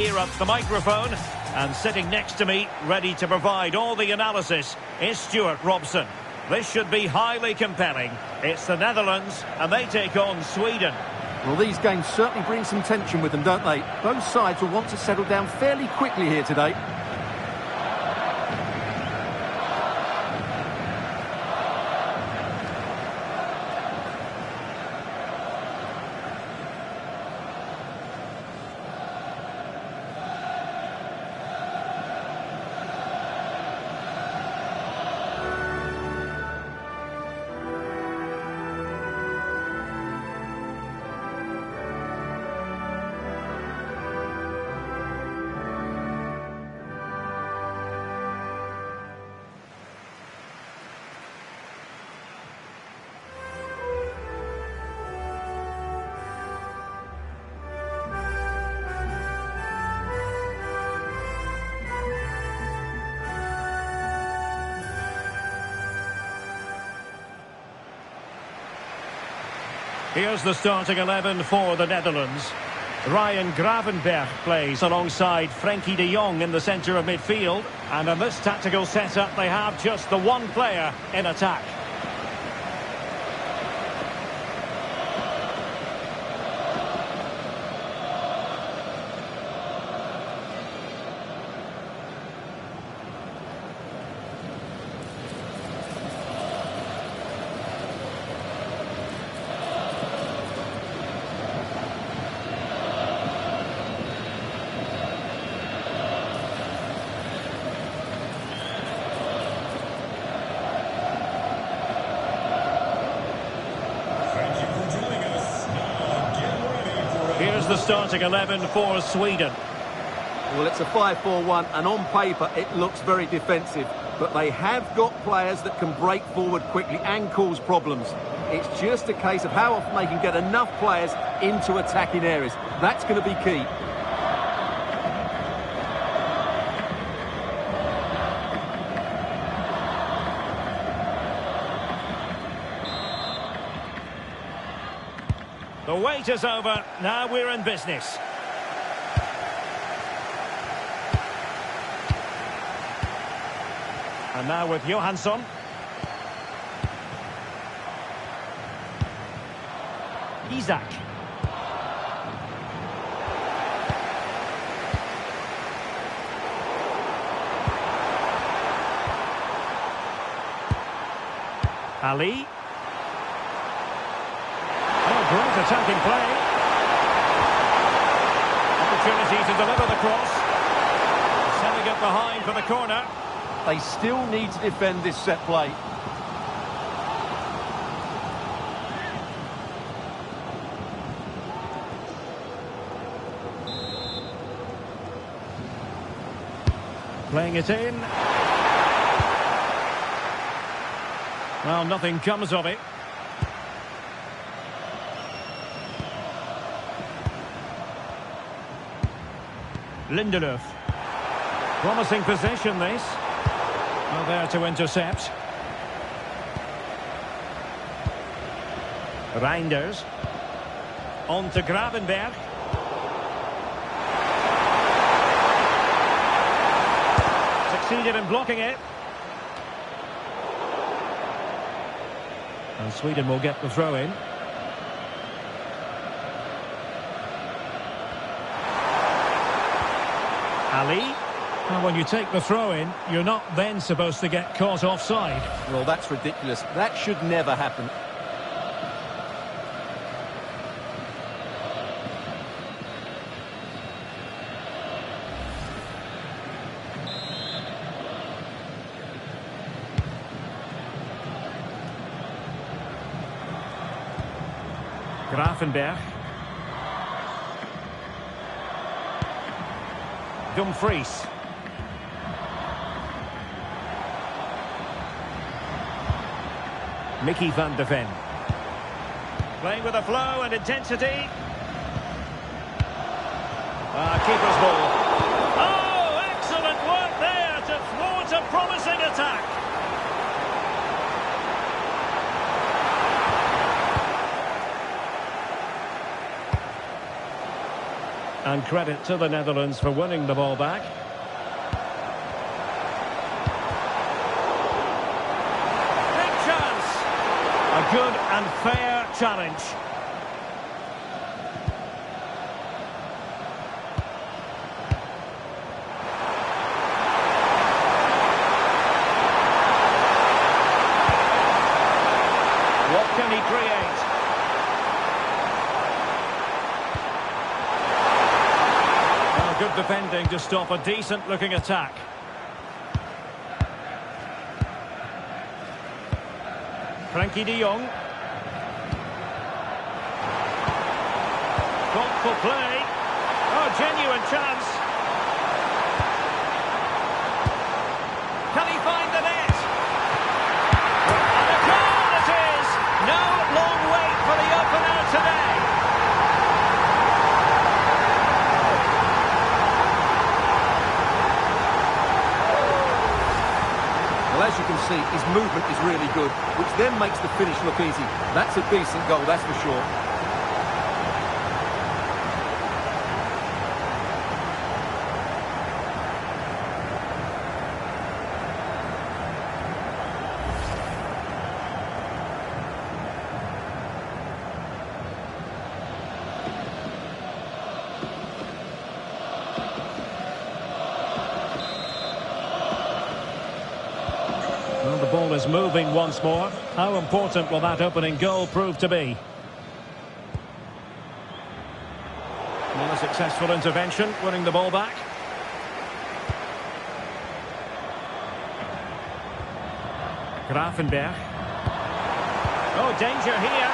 Here up the microphone, and sitting next to me, ready to provide all the analysis, is Stuart Robson. This should be highly compelling. It's the Netherlands, and they take on Sweden. Well, these games certainly bring some tension with them, don't they? Both sides will want to settle down fairly quickly here today. Here's the starting 11 for the Netherlands. Ryan Gravenberch plays alongside Frenkie de Jong in the centre of midfield. And in this tactical setup, they have just the one player in attack. Here's the starting 11 for Sweden. Well, it's a 5-4-1, and on paper it looks very defensive. But they have got players that can break forward quickly and cause problems. It's just a case of how often they can get enough players into attacking areas. That's going to be key. The wait is over. Now we're in business. And now with Johansson. Isaac. Ali. Great attacking play. Opportunity to deliver the cross. Sending it behind for the corner. They still need to defend this set play. Playing it in. Well, nothing comes of it. Lindelöf. Promising possession, this. Well, there to intercept. Reinders. On to Gravenberch. Succeeded in blocking it. And Sweden will get the throw in. Ali. Well, when you take the throw-in, you're not then supposed to get caught offside. Well, that's ridiculous. That should never happen. Gravenberch. Dumfries. Mickey van de Ven. Playing with a flow and intensity. Keeper's ball. Oh, excellent work there to thwart a promising attack. And credit to the Netherlands for winning the ball back. Big chance. A good and fair challenge. What can he create? Well, good defending to stop a decent-looking attack. Frenkie de Jong. Thoughtful play. Oh, genuine chance. Can he find the net? And a goal it is! No long wait for the opener today. Well, as you can see, his movement is really good, which then makes the finish look easy. That's a decent goal, that's for sure. Well, the ball is moving once more. How important will that opening goal prove to be? Well, a successful intervention, winning the ball back. Gravenberch. Oh, danger here.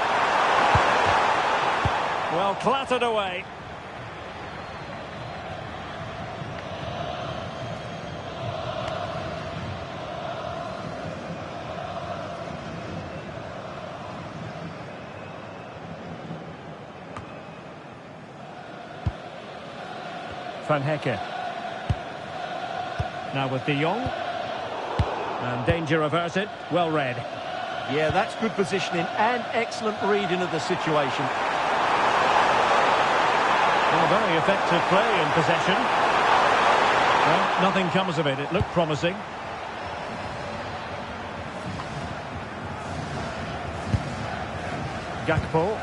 Well, clattered away. Van Hekke. Now with de Jong. And danger averted. Well read. Yeah, that's good positioning and excellent reading of the situation. Well, very effective play in possession. Well, nothing comes of it. It looked promising. Gakpo.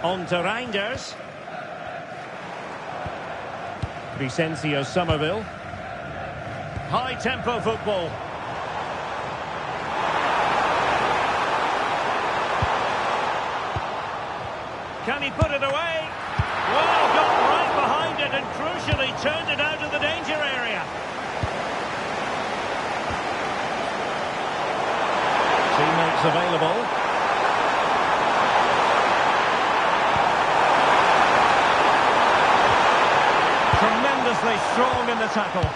On to Reinders. Vicencio Somerville. High-tempo football. Can he put it away? Well, got right behind it and crucially turned it out of the danger area. Teammates available. Tremendously strong in the tackle.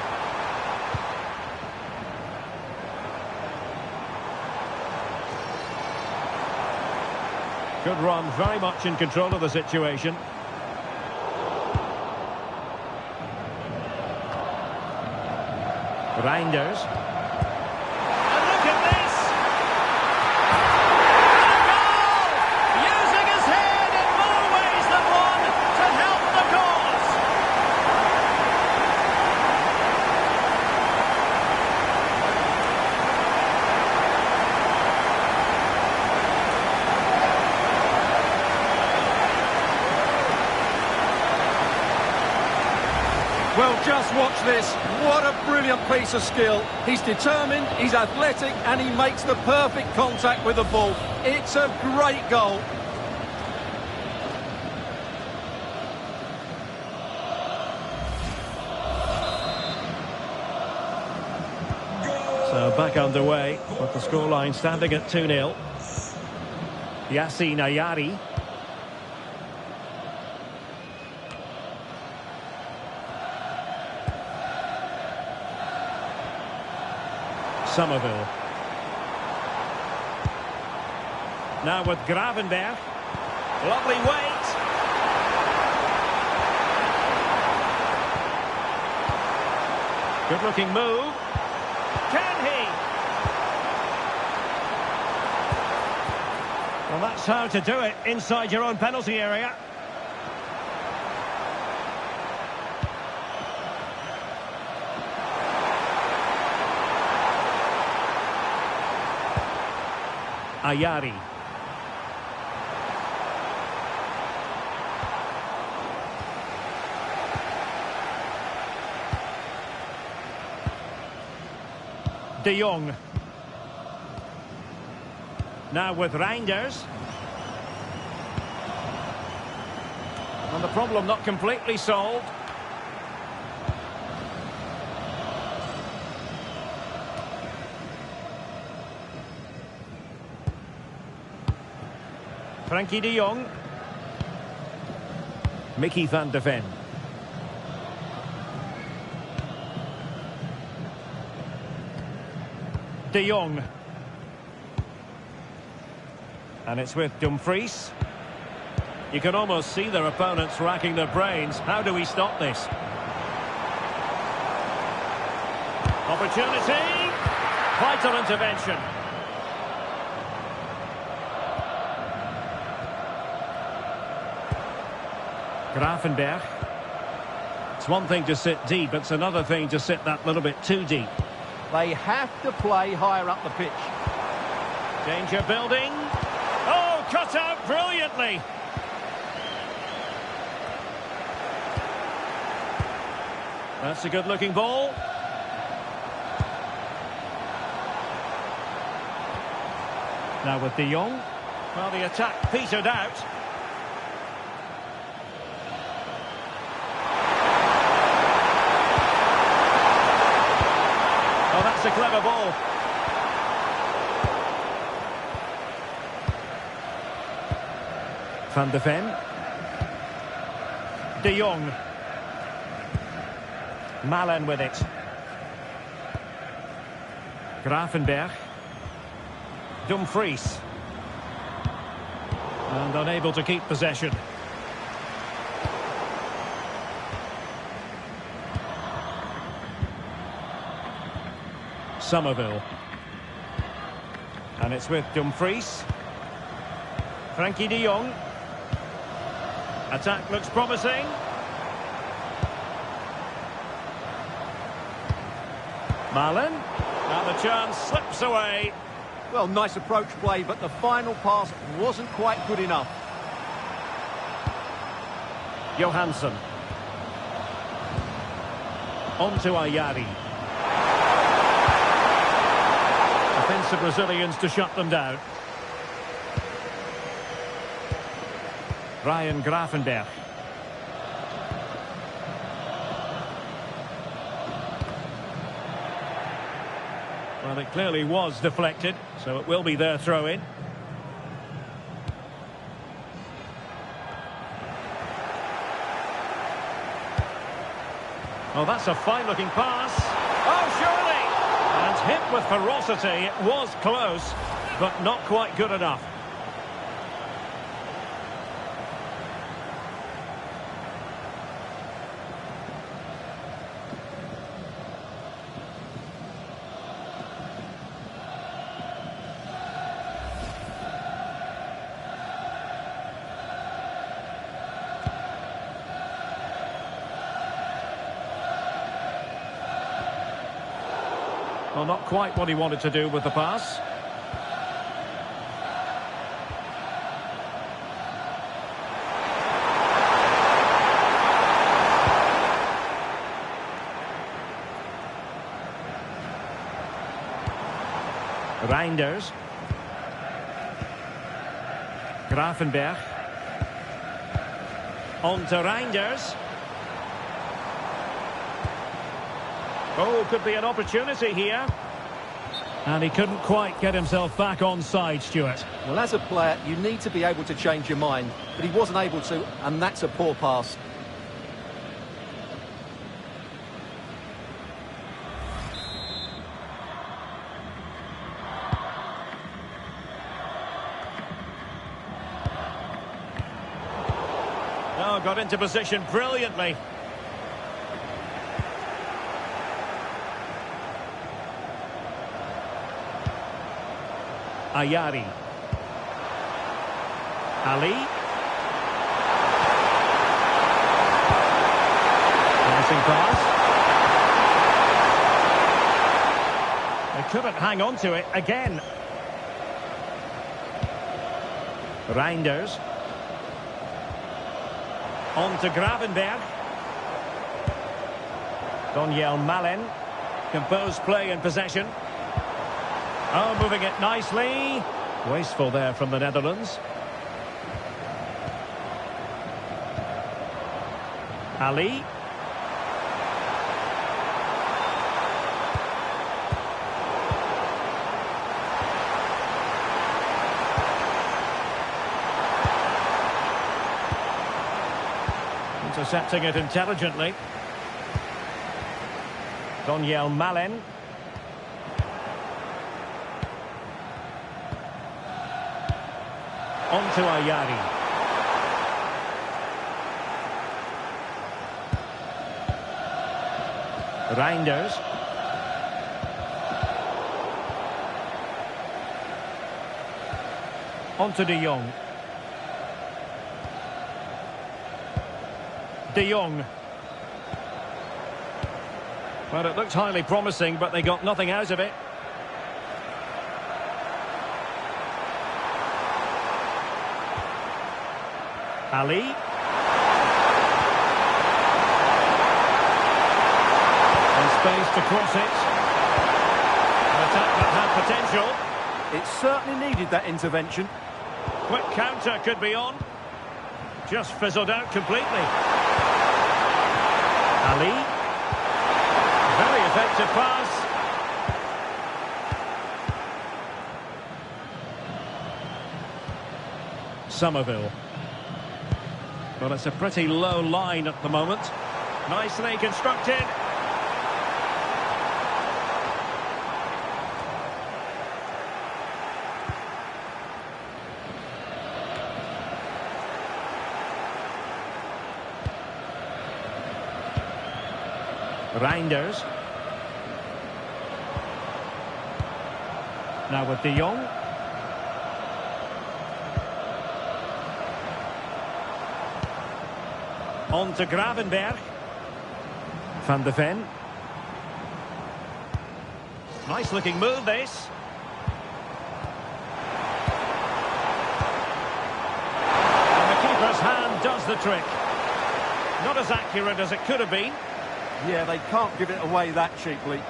Good run, very much in control of the situation. Reinders. And look at this! And a goal! Using his head in more ways than one to help the cause. Well, just watch this. What a brilliant piece of skill. He's determined, he's athletic, and he makes the perfect contact with the ball. It's a great goal. So back underway, with the scoreline standing at 2-0. Yassine Ayari. Somerville. Now with Gravenberch. Lovely weight. Good looking move. Can he? Well, that's how to do it inside your own penalty area. Ayari. De Jong. Now with Reinders. And the problem not completely solved. Frankie de Jong. Mickey van de Ven. De Jong. And it's with Dumfries. You can almost see their opponents racking their brains. How do we stop this? Opportunity. Vital intervention. Gravenberch. It's one thing to sit deep, it's another thing to sit that little bit too deep. They have to play higher up the pitch. Danger building. Oh, cut out brilliantly. That's a good-looking ball. Now with De Jong. Well, the attack petered out. Oh, that's a clever ball. Van de Ven. De Jong. Malen with it. Gravenberch. Dumfries. And unable to keep possession. Somerville. And it's with Dumfries. Frankie de Jong. Attack looks promising. Malen. Now the chance slips away. Well, nice approach play, but the final pass wasn't quite good enough. Johansson. On to Ayari. Defensive Brazilians to shut them down. Ryan Gravenberch. Well, it clearly was deflected, so it will be their throw-in. Oh, that's a fine-looking pass. Oh, surely! And hit with ferocity. It was close, but not quite good enough. Well, not quite what he wanted to do with the pass. Reinders. Gravenberch. On to Reinders. Oh, could be an opportunity here. And he couldn't quite get himself back on side, Stuart. Well, as a player, you need to be able to change your mind. But he wasn't able to, and that's a poor pass. Oh, got into position brilliantly. Ayari. Ali. Passing pass. They couldn't hang on to it again. Reinders. On to Gravenberg. Daniel Malen. Composed play in possession. Oh, moving it nicely. Wasteful there from the Netherlands. Ali. Intercepting it intelligently. Daniel Malen. On to Ayari. Reinders. On to De Jong. De Jong. Well, it looked highly promising, but they got nothing out of it. Ali. And space to cross it. An attack that had potential. It certainly needed that intervention. Quick counter could be on. Just fizzled out completely. Ali. Very effective pass. Somerville. Well, it's a pretty low line at the moment. Nicely constructed. Reinders. Now with De Jong. On to Gravenberg. Van de Ven. Nice looking move this. And the keeper's hand does the trick. Not as accurate as it could have been. Yeah, they can't give it away that cheaply.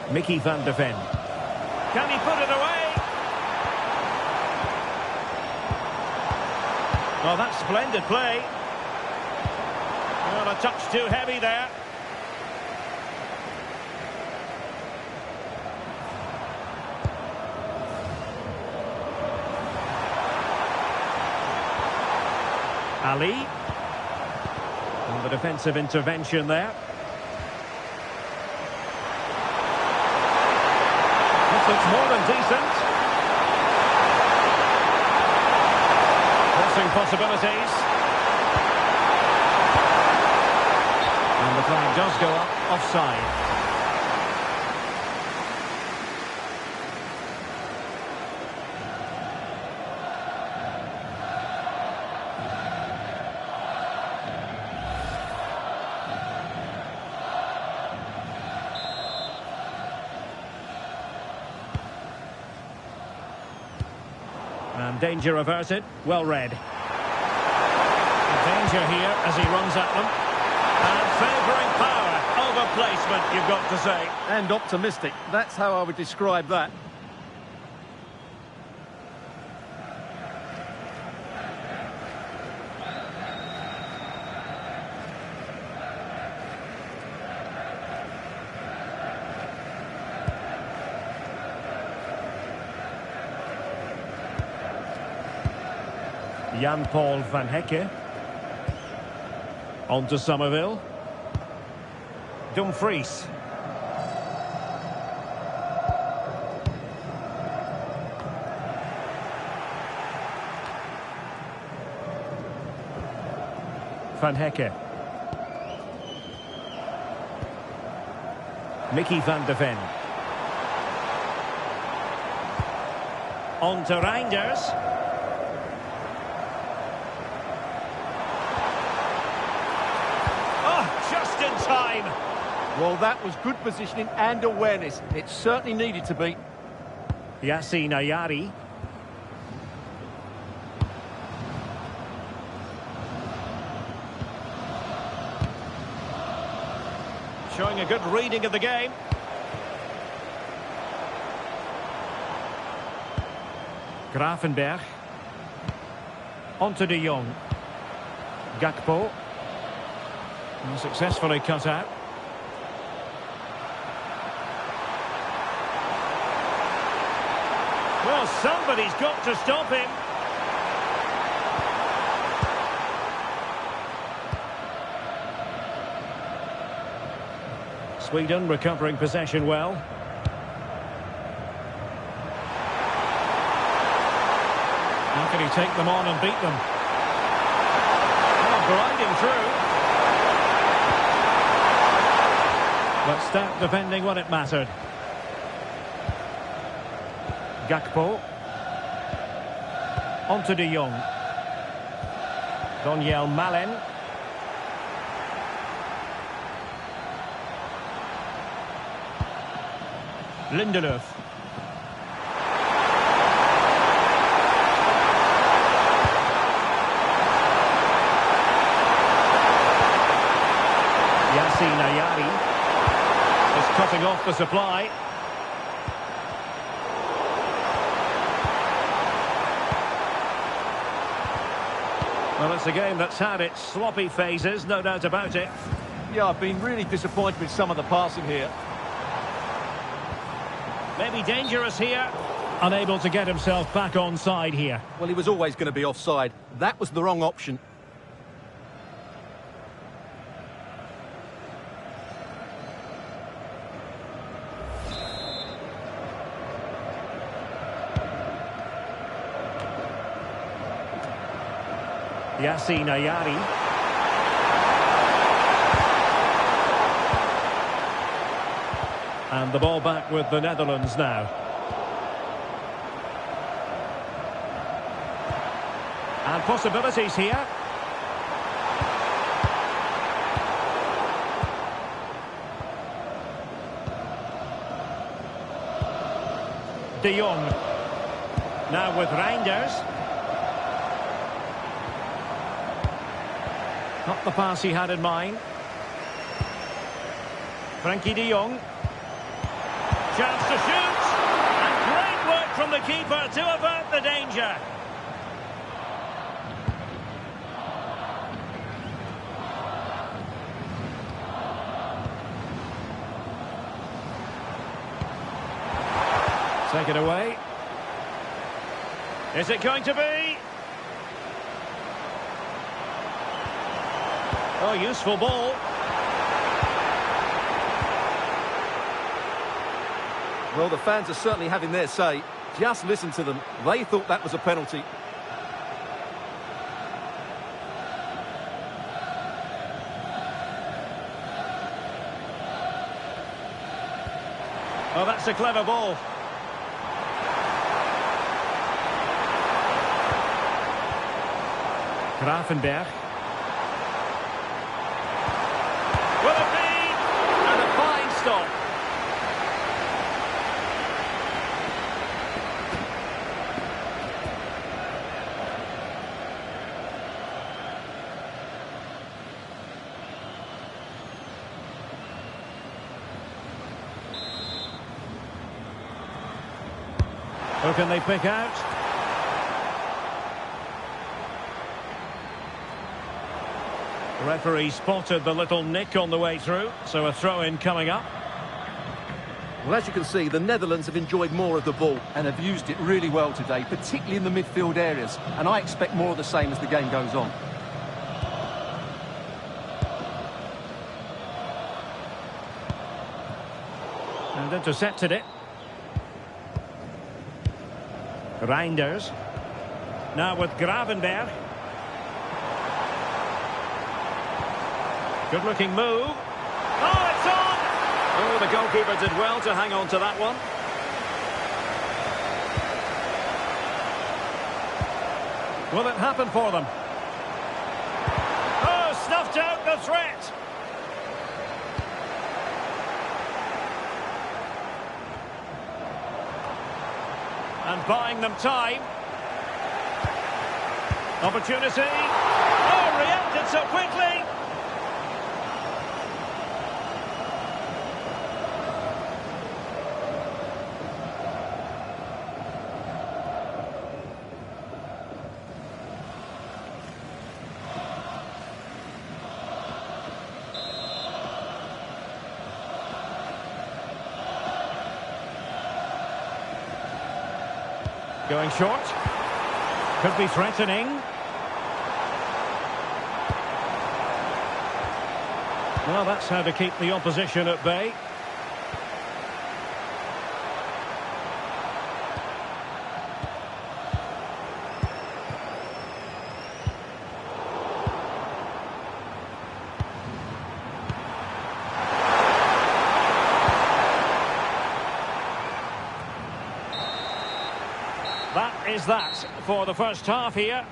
Mickey van de Ven. Can he put it away? Oh, that's splendid play. Well, a touch too heavy there. Ali. And the defensive intervention there. This looks more than decent. Crossing possibilities. And the flag does go up offside. And danger averted. Well read. Danger here as he runs at them. And favouring power over placement, you've got to say. And optimistic. That's how I would describe that. Jan-Paul van Hecke. On to Somerville. Dumfries. Van Hecke. Mickey van de Ven. On to Reinders. Just in time. Well, that was good positioning and awareness. It certainly needed to be. Ayari. Showing a good reading of the game. Gravenberch. On to De Jong. Gakpo. And successfully cut out. Well, somebody's got to stop him. Sweden recovering possession well. How can he take them on and beat them? Oh, gliding through. But stat defending when it mattered. Gakpo. On to De Jong. Daniel Malen. Lindelöf. Ayari is cutting off the supply. Well, it's a game that's had its sloppy phases, no doubt about it. Yeah, I've been really disappointed with some of the passing here. Maybe dangerous here. Unable to get himself back onside here. Well, he was always going to be offside. That was the wrong option. Ayari. And the ball back with the Netherlands now. And possibilities here. De Jong. Now with Reinders. Not the pass he had in mind. Frenkie de Jong. Chance to shoot. And great work from the keeper to avert the danger. Take it away. Is it going to be? Oh, useful ball. Well, the fans are certainly having their say. Just listen to them. They thought that was a penalty. Oh, that's a clever ball. Gravenberch. Will it be? And a fine stop. Who can they pick out? The referee spotted the little nick on the way through, so a throw-in coming up. Well, as you can see, the Netherlands have enjoyed more of the ball and have used it really well today, particularly in the midfield areas. And I expect more of the same as the game goes on. And intercepted it. Reinders. Now with Gravenberch. Good looking move. Oh, it's on! Oh, the goalkeeper did well to hang on to that one. Will it happen for them? Oh, snuffed out the threat! buying them time. Opportunity. Oh, reacted so quickly. Going short. Could be threatening. Well, that's how to keep the opposition at bay. That is that for the first half here.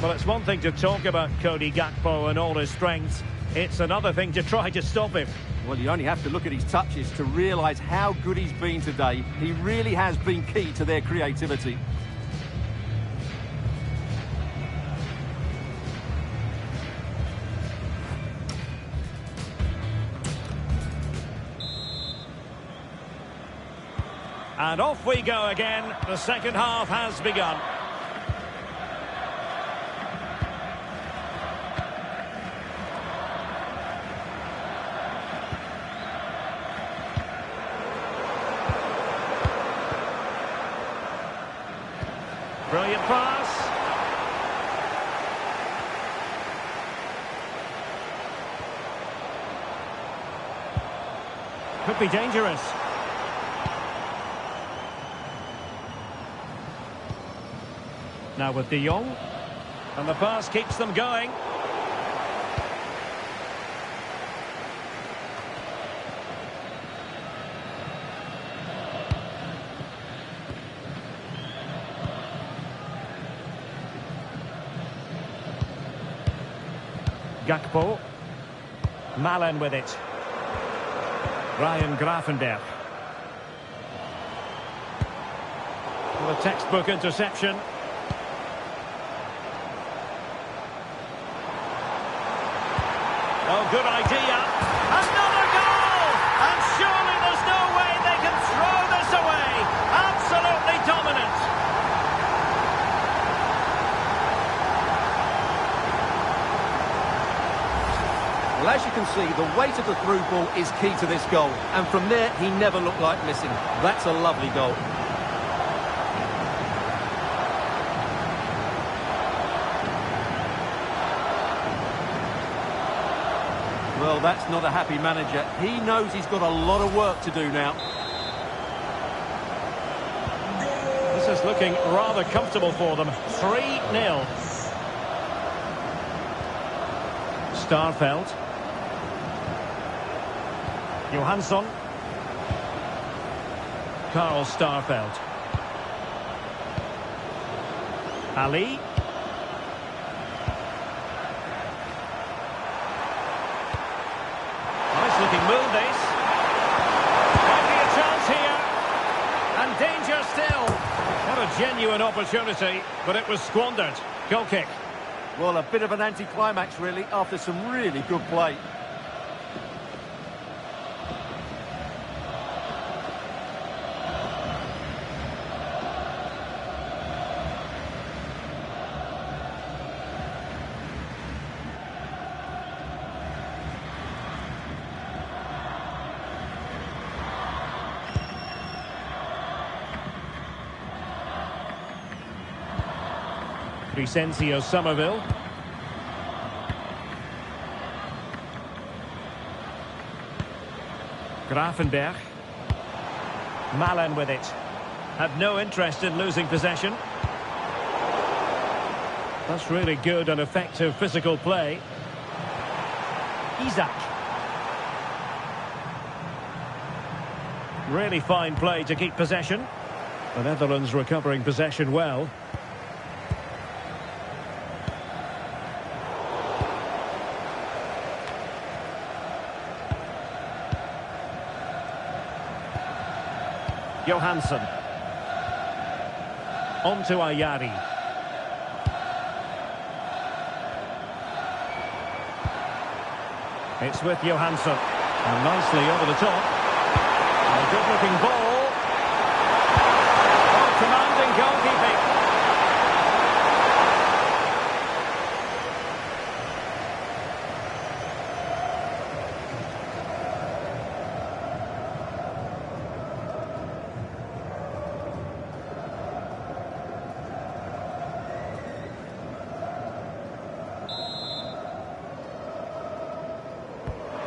Well, it's one thing to talk about Cody Gakpo and all his strengths. It's another thing to try to stop him. Well, you only have to look at his touches to realise how good he's been today. He really has been key to their creativity. And off we go again. The second half has begun. Brilliant pass. Could be dangerous. Now with De Jong, and the pass keeps them going. Gakpo, Malen with it. Ryan Gravenberch. The textbook interception. Oh, good idea. Another goal! And surely there's no way they can throw this away. Absolutely dominant. Well, as you can see, the weight of the through ball is key to this goal. And from there, he never looked like missing. That's a lovely goal. Well, that's not a happy manager. He knows he's got a lot of work to do now. This is looking rather comfortable for them. 3-0. Starfelt. Johansson. Carl Starfelt. Ali. Nice looking move, this. Might be a chance here. And danger still. What a genuine opportunity, but it was squandered. Goal kick. Well, a bit of an anticlimax, really, after some really good play. Crescencio Somerville. Gravenberch. Malen with it. Had no interest in losing possession. That's really good and effective physical play. Isak. Really fine play to keep possession. The Netherlands recovering possession well. Johansson. On to Ayari. It's with Johansson. And nicely over the top. And a good-looking ball. Oh, commanding goalkeeping.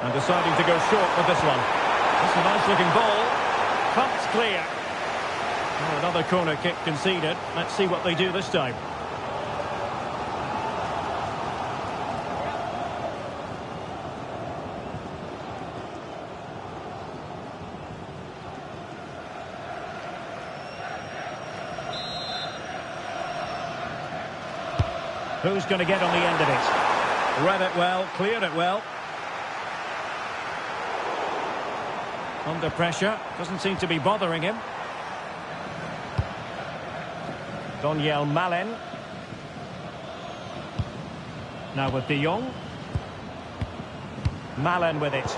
And deciding to go short with this one. That's a nice-looking ball. Pumped clear. Oh, another corner kick conceded. Let's see what they do this time. Who's going to get on the end of it? Read it well, cleared it well. Under pressure, doesn't seem to be bothering him. Daniel Malen. Now with De Jong. Malen with it.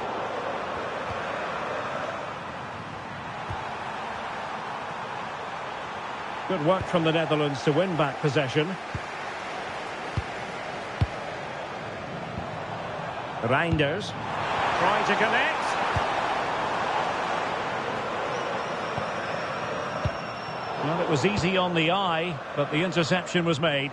Good work from the Netherlands to win back possession. Reinders. Trying to connect. Well, it was easy on the eye, but the interception was made.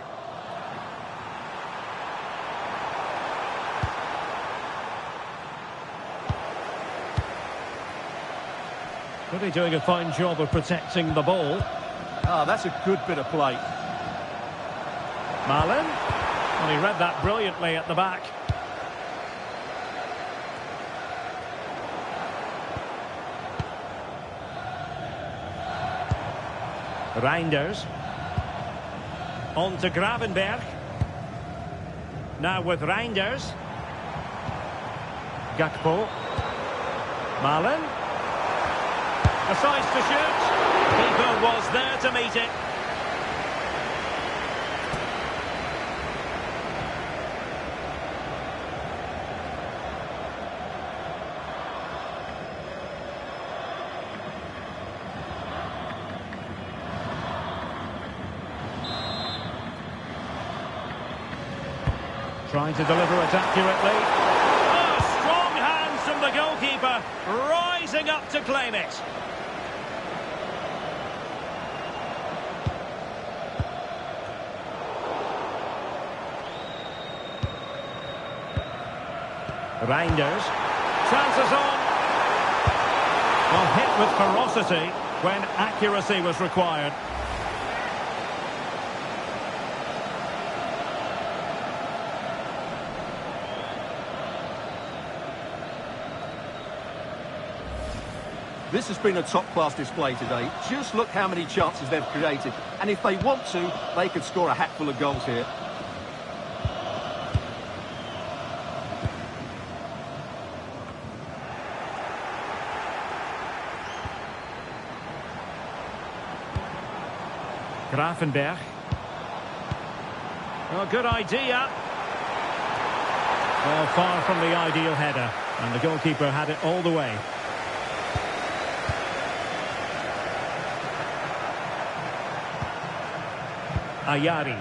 Really doing a fine job of protecting the ball. Ah, that's a good bit of play. Malen. Well, he read that brilliantly at the back. Reinders. On to Gravenberg. Now with Reinders. Gakpo. Malen. Decides to shoot. Keeper was there to meet it. Trying to deliver it accurately. Oh, strong hands from the goalkeeper, rising up to claim it. Reinders. Chances on. Well, hit with ferocity when accuracy was required. This has been a top-class display today. Just look how many chances they've created. And if they want to, they could score a hatful of goals here. Gravenberg. Well, good idea. Well, far from the ideal header. And the goalkeeper had it all the way. Ayari.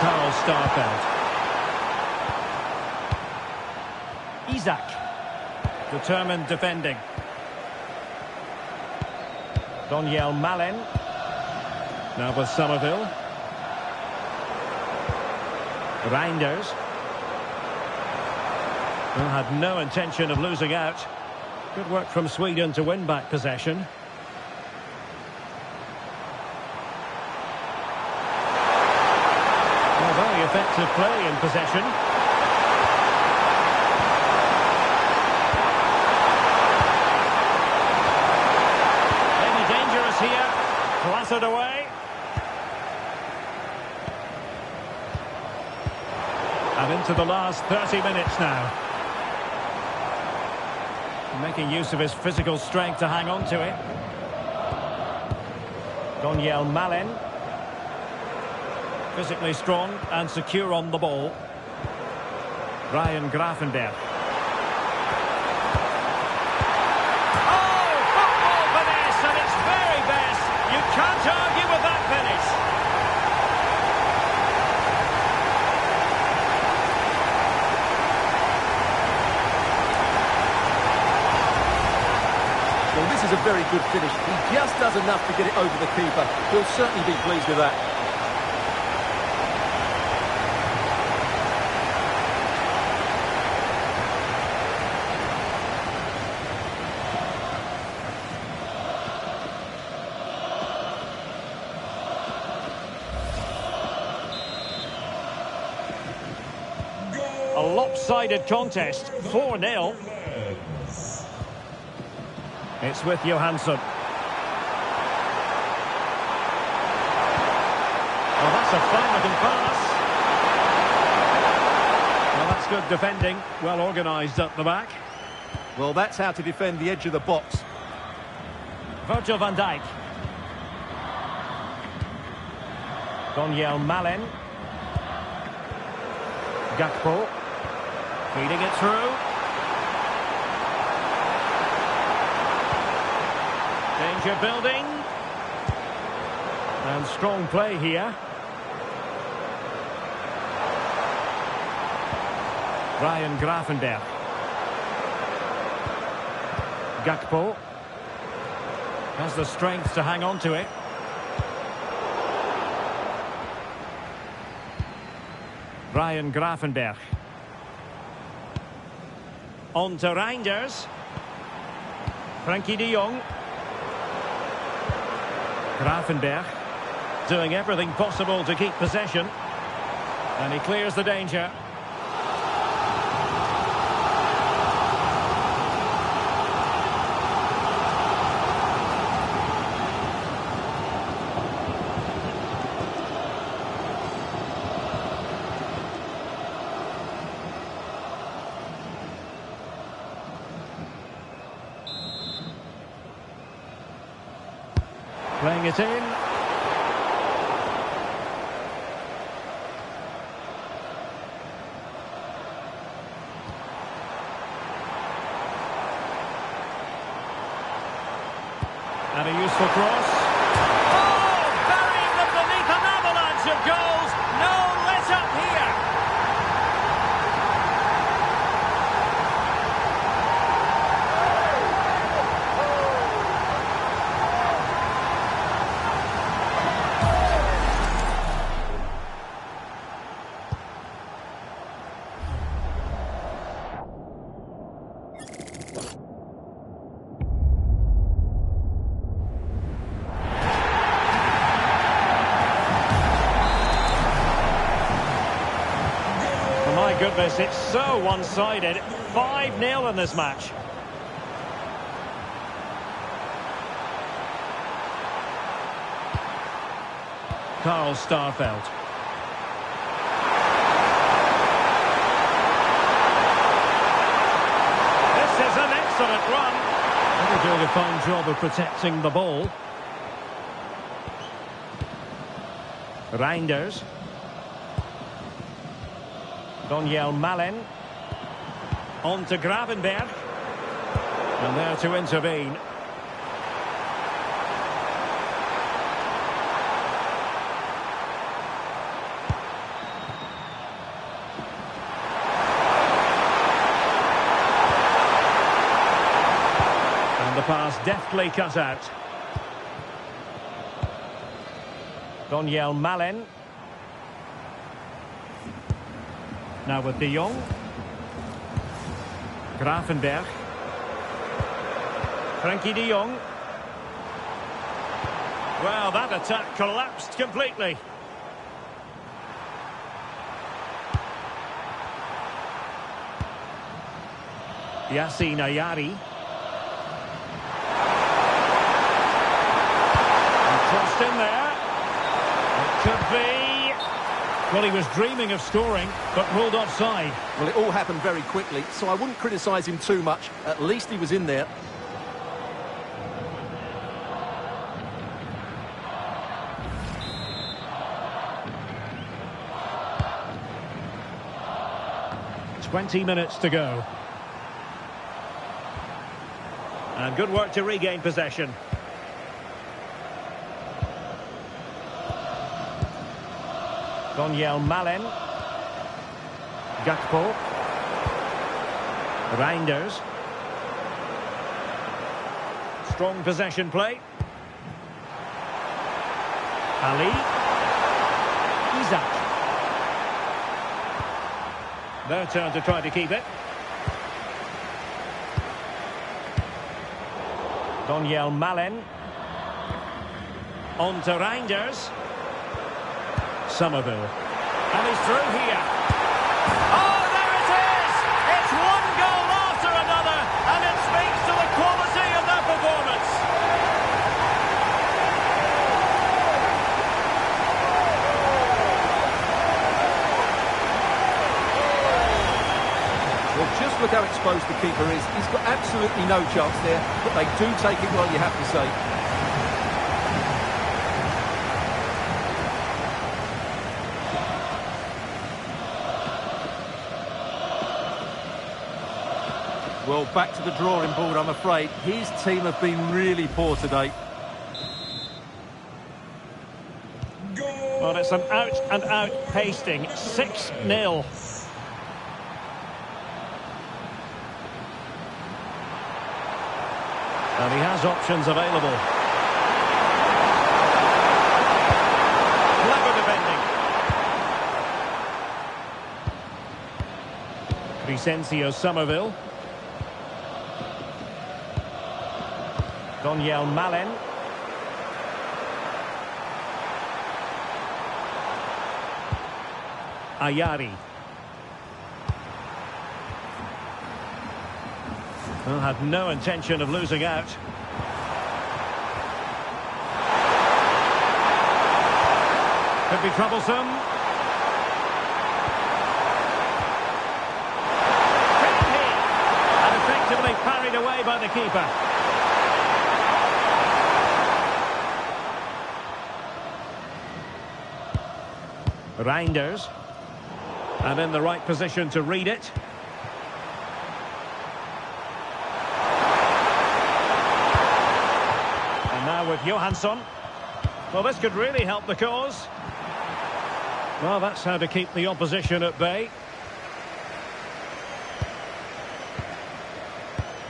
Karl Starfelt. Isak. Determined defending. Daniel Malen. Now with Somerville. Reinders. Well, had no intention of losing out. Good work from Sweden to win back possession. Well, very effective play in possession. Maybe dangerous here. Clattered away. And into the last 30 minutes now. Making use of his physical strength to hang on to it. Daniel Malen. Physically strong and secure on the ball. Ryan Gravenberch. Oh, football finesse at its very best. You can't argue with that finish. Well, this is a very good finish. He just does enough to get it over the keeper. He'll certainly be pleased with that. A lopsided contest, 4-0. It's with Johansson. Well, that's a fine-looking pass. Well, that's good defending. Well organised up the back. Well, that's how to defend the edge of the box. Virgil van Dijk. Daniel Malen. Gakpo. Feeding it through. Danger building. And strong play here. Ryan Gravenberch. Gakpo. Has the strength to hang on to it. Ryan Gravenberch. On to Reinders. Frenkie de Jong. Gravenberch doing everything possible to keep possession. And he clears the danger. Playing it in. And a useful cross. Oh! Burying them beneath an avalanche of goals. No let-up here. My goodness, it's so one-sided. 5-0 in this match. Karl Starfelt. This is an excellent run. They're doing a fine job of protecting the ball. Reinders. Daniel Malen. On to Gravenberch. And there to intervene. And the pass deftly cut out. Daniel Malen. Now with de Jong. Gravenberch. Frenkie de Jong. Well, that attack collapsed completely. Yassine Ayari. Crossed in there. It could be. Well, he was dreaming of scoring, but ruled offside. Well, it all happened very quickly, so I wouldn't criticise him too much. At least he was in there. "20 minutes to go. And good work to regain possession. Daniel Malen. Gakpo. Reinders. Strong possession play. Ali. Isaac. Their turn to try to keep it. Daniel Malen. On to Reinders. Somerville. And he's through here. Oh, there it is! It's one goal after another, and it speaks to the quality of their performance. Well, just look how exposed the keeper is. He's got absolutely no chance there, but they do take it well, you have to say. Well, back to the drawing board, I'm afraid. His team have been really poor today. Well, it's an out-and-out pasting. 6-0. And he has options available. Clever defending. Crescencio Somerville. Daniel Malen. Ayari. Well, had no intention of losing out. Could be troublesome. Can he? And effectively parried away by the keeper. Reinders. And in the right position to read it. And now with Johansson. Well, this could really help the cause. Well, that's how to keep the opposition at bay.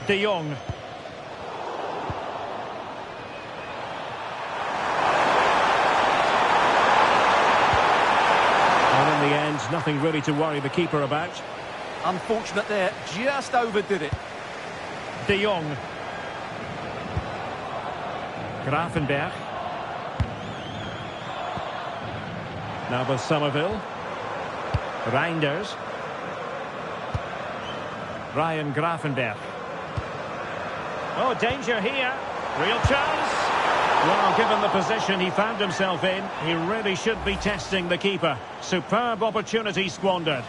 De Jong. In the end, nothing really to worry the keeper about. Unfortunate there, just overdid it. De Jong. Gravenberch. Now with Somerville. Reinders. Ryan Gravenberch. Oh, danger here. Real chance. Well, given the position he found himself in, he really should be testing the keeper. Superb opportunity squandered.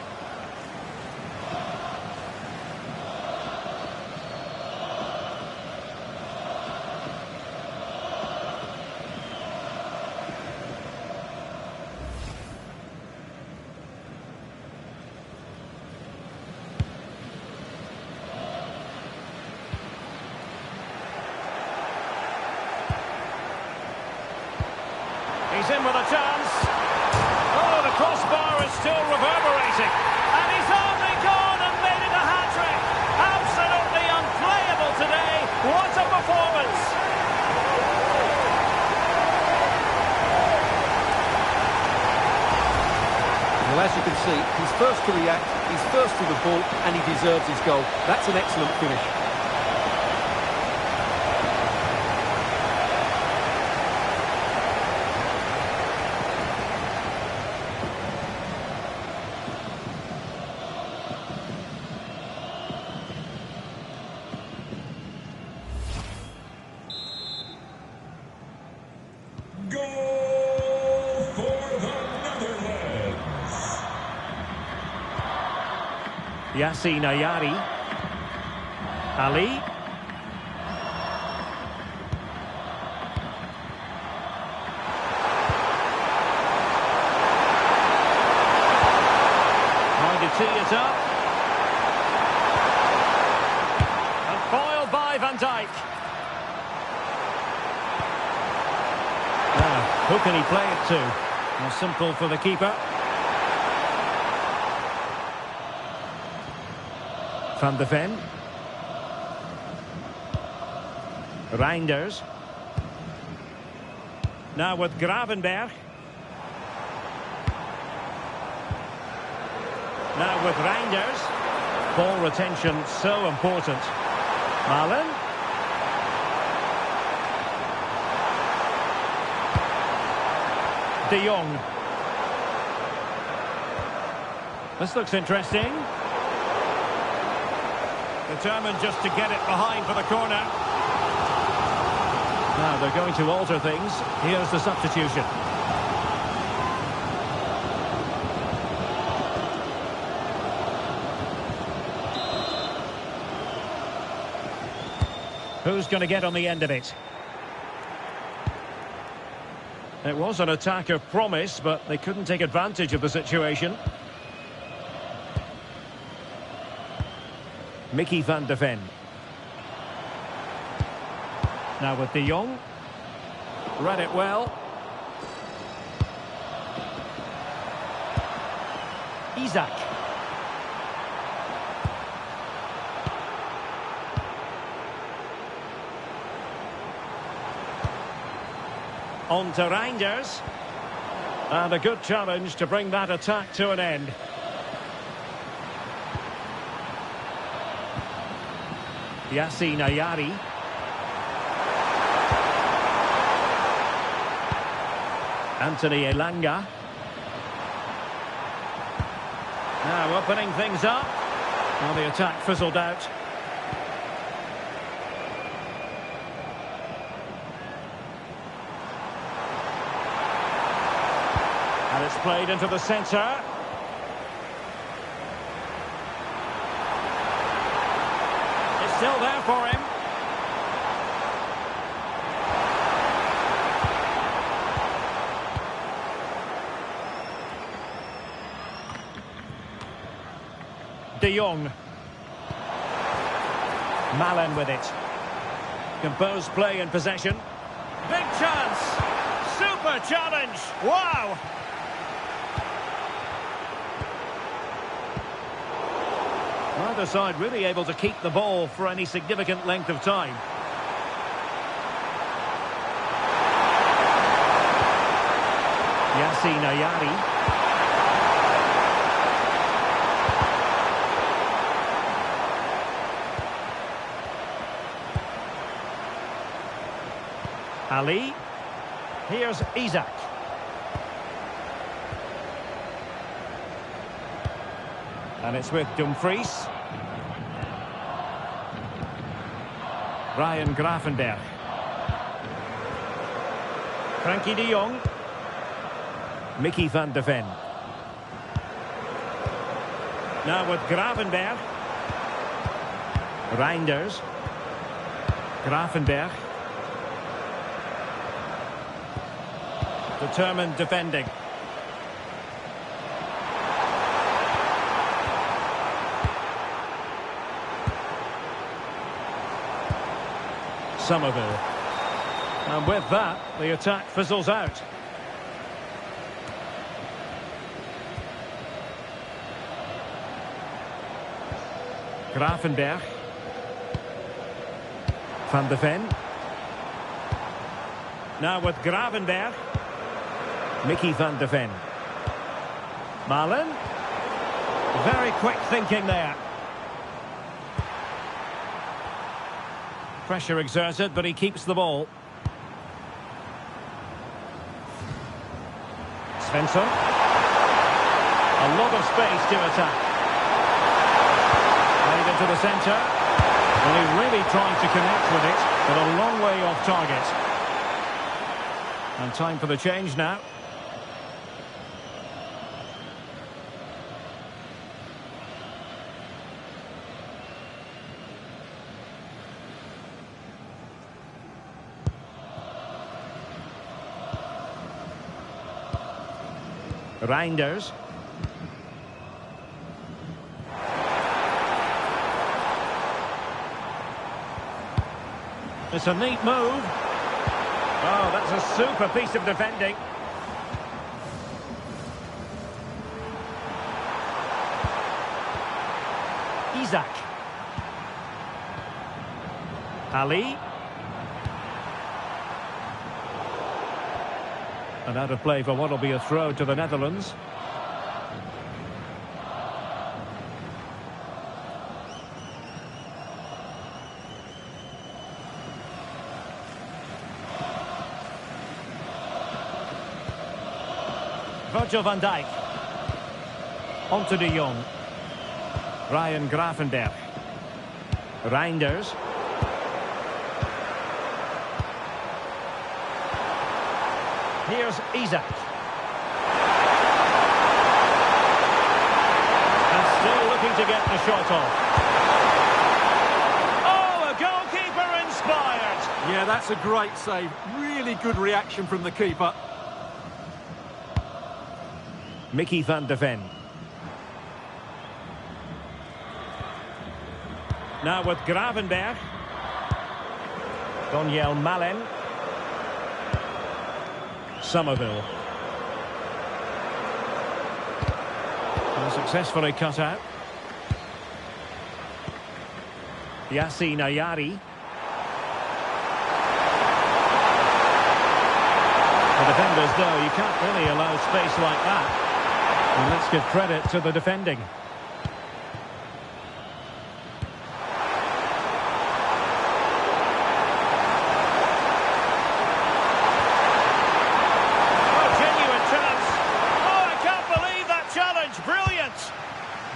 He's in with a chance. Oh, the crossbar is still reverberating. And he's only gone and made it a hat-trick. Absolutely unplayable today. What a performance. Well, as you can see, he's first to react, he's first to the ball, and he deserves his goal. That's an excellent finish. Yassine Ayari. Ali. Trying to tee it up. And foiled by Van Dijk. Now, who can he play it to? Well, simple for the keeper. Van de Ven. Reinders. Now with Gravenberg. Now with Reinders. Ball retention so important. Malen. De Jong. This looks interesting. Determined just to get it behind for the corner. Now they're going to alter things. Here's the substitution. Who's going to get on the end of it? It was an attack of promise, but they couldn't take advantage of the situation. Mickey van de Ven. Now with De Jong. Read it well. Isaac. On to Reinders. And a good challenge to bring that attack to an end. Yassine Ayari. Anthony Elanga. Now opening things up. Well, the attack fizzled out. And it's played into the centre. It's still there for him. De Jong. Malen with it. Composed play in possession. Big chance. Super challenge. Wow. Neither side really able to keep the ball for any significant length of time. Yassine Ayari. Ali. Here's Isaac. And it's with Dumfries. Ryan Gravenberg. Frankie de Jong. Mickey van de Ven. Now with Gravenberg. Reinders. Gravenberg. Determined defending. Somerville. And with that, the attack fizzles out. Gravenberg. Van de Ven. Now with Gravenberg. Mickey van de Ven. Malen. Very quick thinking there. Pressure exerted, but he keeps the ball. Svensson. A lot of space to attack. Played into the centre. Well, he really tried to connect with it, but a long way off target. And time for the change now. Reinders. It's a neat move. Oh, that's a super piece of defending. Isaac. Ali. And out of play for what will be a throw to the Netherlands. Virgil van Dijk. On to de Jong. Ryan Gravenberch. Reinders. Here's Isaac. And still looking to get the shot off. Oh, a goalkeeper inspired. Yeah, that's a great save. Really good reaction from the keeper. Mickey van de Ven. Now with Gravenberch. Daniel Malen. Somerville. And successfully cut out. Yassine Ayari. The defenders, though, you can't really allow space like that. And let's give credit to the defending.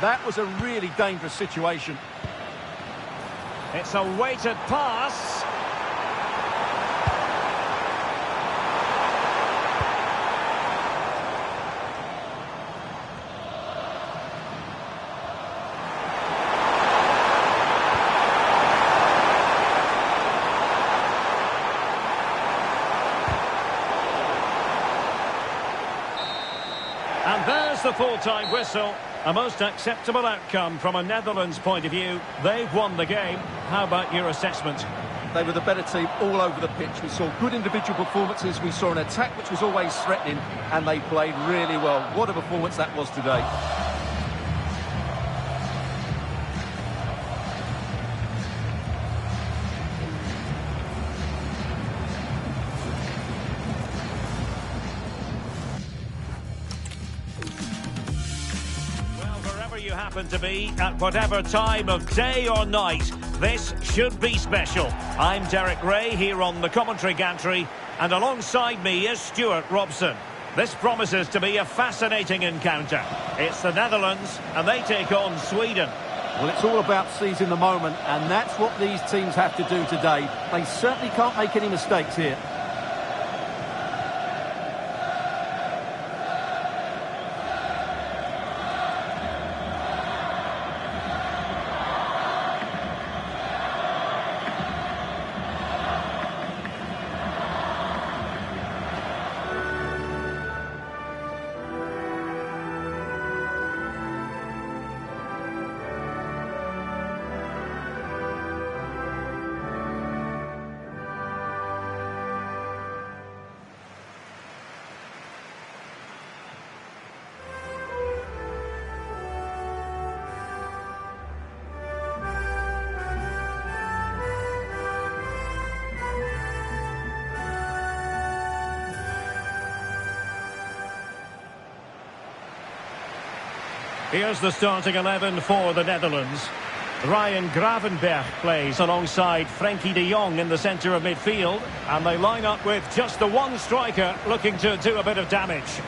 That was a really dangerous situation. It's a weighted pass. And there's the full-time whistle. A most acceptable outcome from a Netherlands point of view. They've won the game. How about your assessment? They were the better team all over the pitch. We saw good individual performances. We saw an attack which was always threatening, and they played really well. What a performance that was today. You happen to be at whatever time of day or night, this should be special. I'm Derek Ray here on the commentary gantry, and alongside me is Stuart Robson. This promises to be a fascinating encounter. It's the Netherlands and they take on Sweden. Well, it's all about seizing the moment, and that's what these teams have to do today. They certainly can't make any mistakes here. Here's the starting 11 for the Netherlands. Ryan Gravenberch plays alongside Frenkie de Jong in the centre of midfield. And they line up with just the one striker looking to do a bit of damage.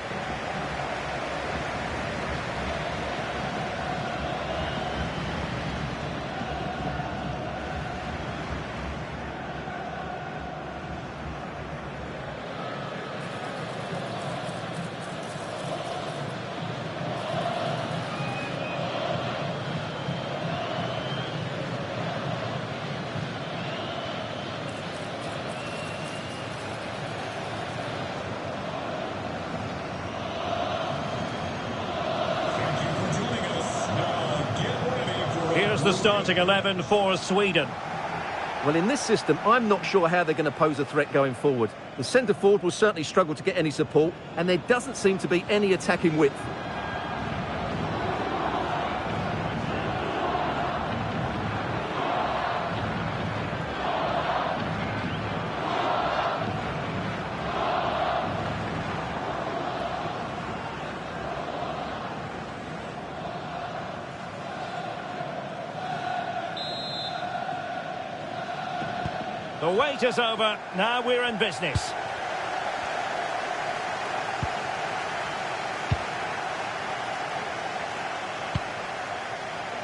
Here's the starting 11 for Sweden. Well, in this system, I'm not sure how they're going to pose a threat going forward. The centre forward will certainly struggle to get any support, and there doesn't seem to be any attacking width. The wait is over. Now we're in business.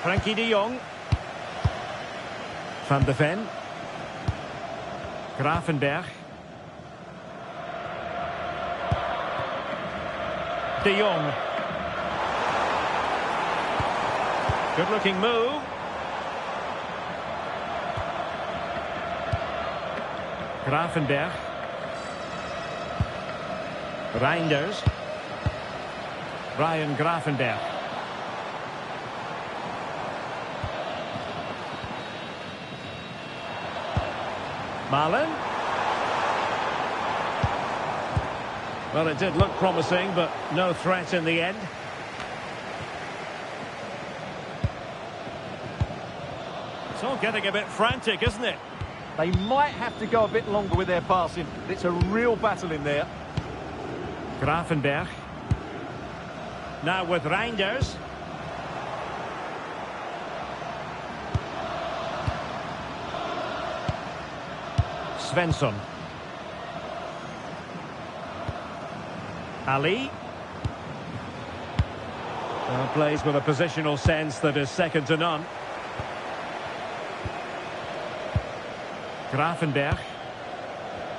Frankie de Jong. Van de Ven. Gravenberg. De Jong. Good-looking move. Gravenberg. Reinders. Ryan Gravenberg. Malen. Well, it did look promising, but no threat in the end. It's all getting a bit frantic, isn't it? They might have to go a bit longer with their passing. It's a real battle in there. Gravenberg. Now with Reinders. Svensson. Ali. Plays with a positional sense that is second to none. Gravenberg.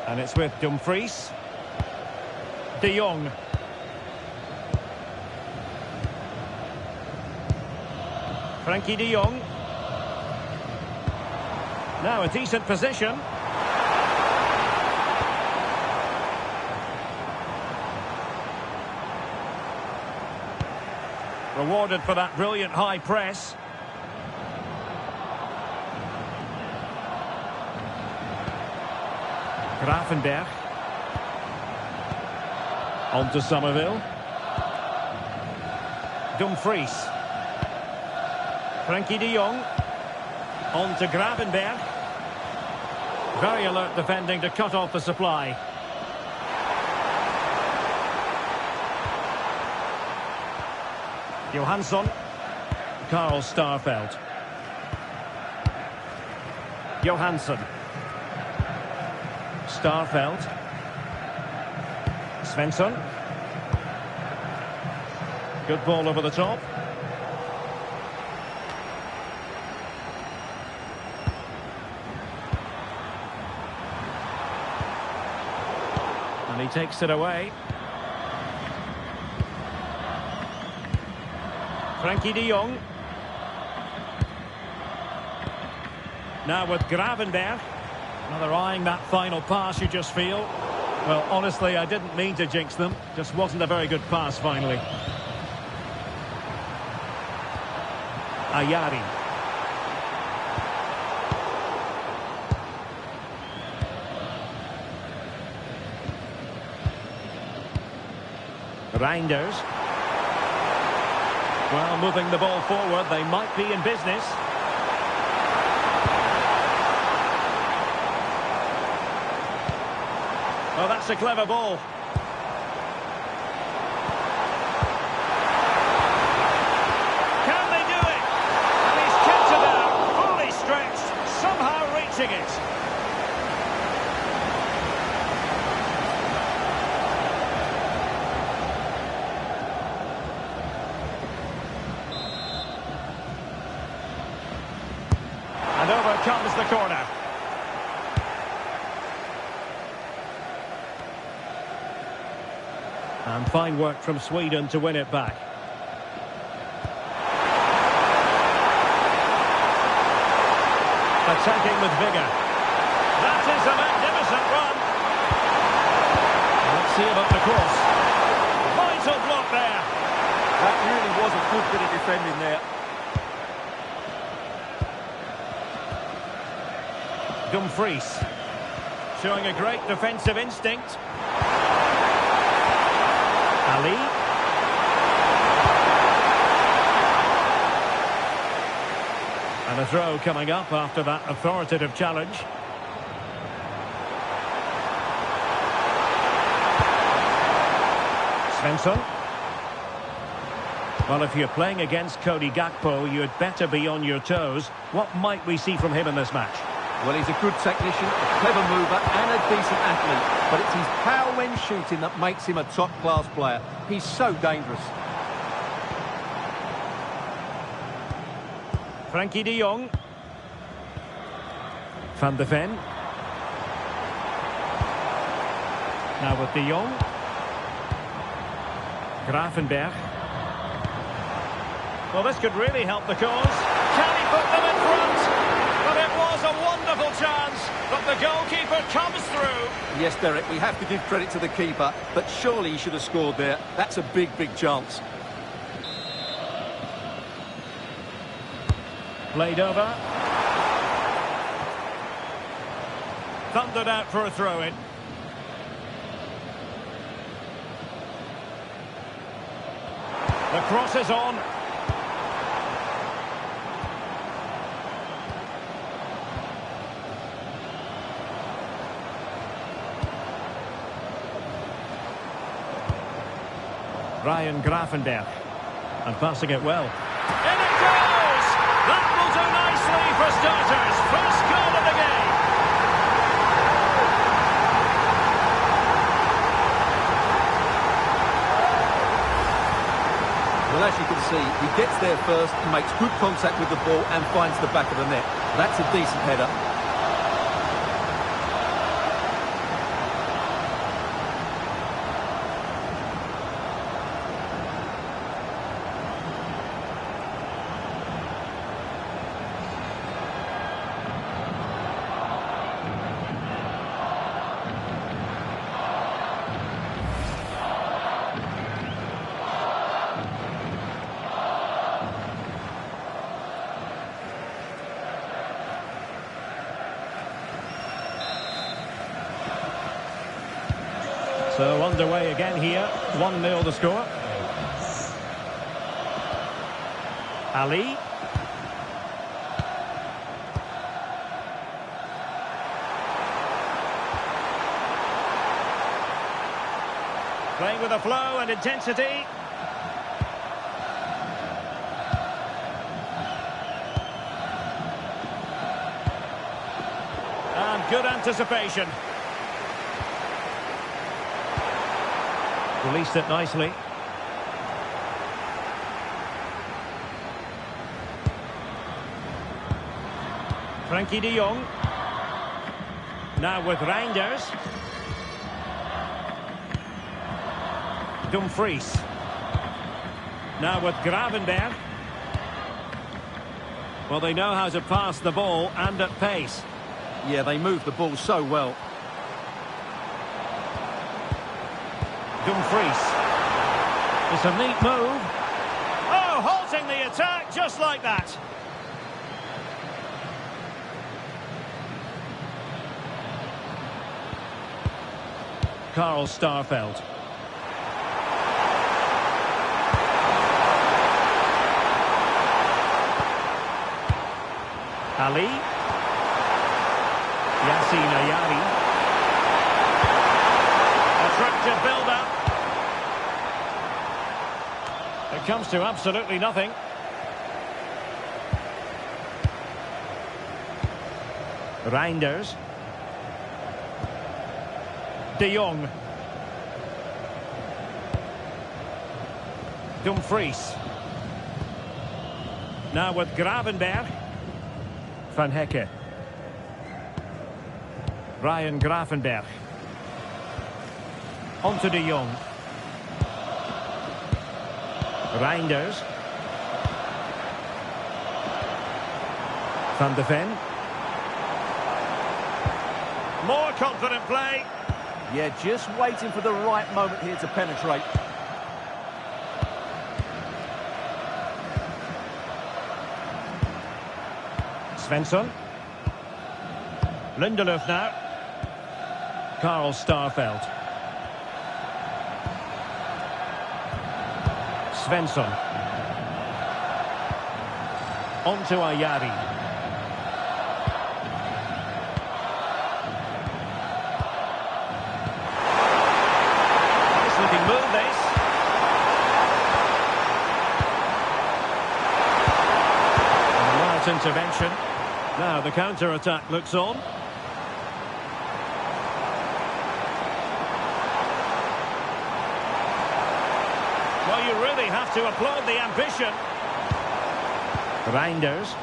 And it's with Dumfries. De Jong. Frankie de Jong. Now a decent position. Rewarded for that brilliant high press. Gravenberg. On to Somerville. Dumfries. Frankie de Jong. On to Gravenberg. Very alert defending to cut off the supply. Johansson. Karl Starfelt. Johansson. Starfelt. Svensson. Good ball over the top. And he takes it away. Frankie de Jong. Now with Gravenberg. Now they're eyeing that final pass, you just feel. Well, honestly, I didn't mean to jinx them. Just wasn't a very good pass, finally. Ayari. Reinders. Well, moving the ball forward, they might be in business. Oh, that's a clever ball. Can they do it? And he's kept it out, fully stretched, somehow reaching it. And over comes the corner. And fine work from Sweden to win it back. Attacking with vigour. That is a magnificent run. Let's see about the cross. Vital block there. That really was a good bit of defending there. Dumfries. Showing a great defensive instinct. Ali. And a throw coming up after that authoritative challenge. Svensson. Well, if you're playing against Cody Gakpo, you'd better be on your toes. What might we see from him in this match? Well, he's a good technician, a clever mover and a decent athlete. But it's his power when shooting that makes him a top-class player. He's so dangerous. Frankie de Jong. Van de Ven. Now with de Jong. Gravenberch. Well, this could really help the cause. Can he put them in front? But it was a wonderful chance. But the goalkeeper comes through. Yes, Derek, we have to give credit to the keeper, but surely he should have scored there. That's a big, big chance. Played over. Thundered out for a throw-in. The cross is on. Ryan Gravenberch. And passing it well. In it goes! That will do nicely for starters. First goal of the game. Well, as you can see, he gets there first, makes good contact with the ball and finds the back of the net. That's a decent header. So underway again here, 1-0 the score. Ali. Playing with a flow and intensity. And good anticipation. Released it nicely. Frankie de Jong. Now with Reinders. Dumfries. Now with Gravenberch. Well, they know how to pass the ball and at pace. Yeah, they move the ball so well. Dumfries. It's a neat move. Oh, halting the attack just like that. Karl Starfelt. Ali. Yassine Ayari. Attractive build-up. It comes to absolutely nothing. Reinders. De Jong. Dumfries. Now with Gravenberch. Van Hecke. Ryan Gravenberch. On to De Jong. Reinders. Van de Ven. More confident play. Yeah, just waiting for the right moment here to penetrate. Svensson. Lindelöf now. Karl Starfelt. Svensson. On to Ayari. Nice looking move, this. Right intervention. Now the counter-attack looks on. Well, you really have to applaud the ambition. Reinders.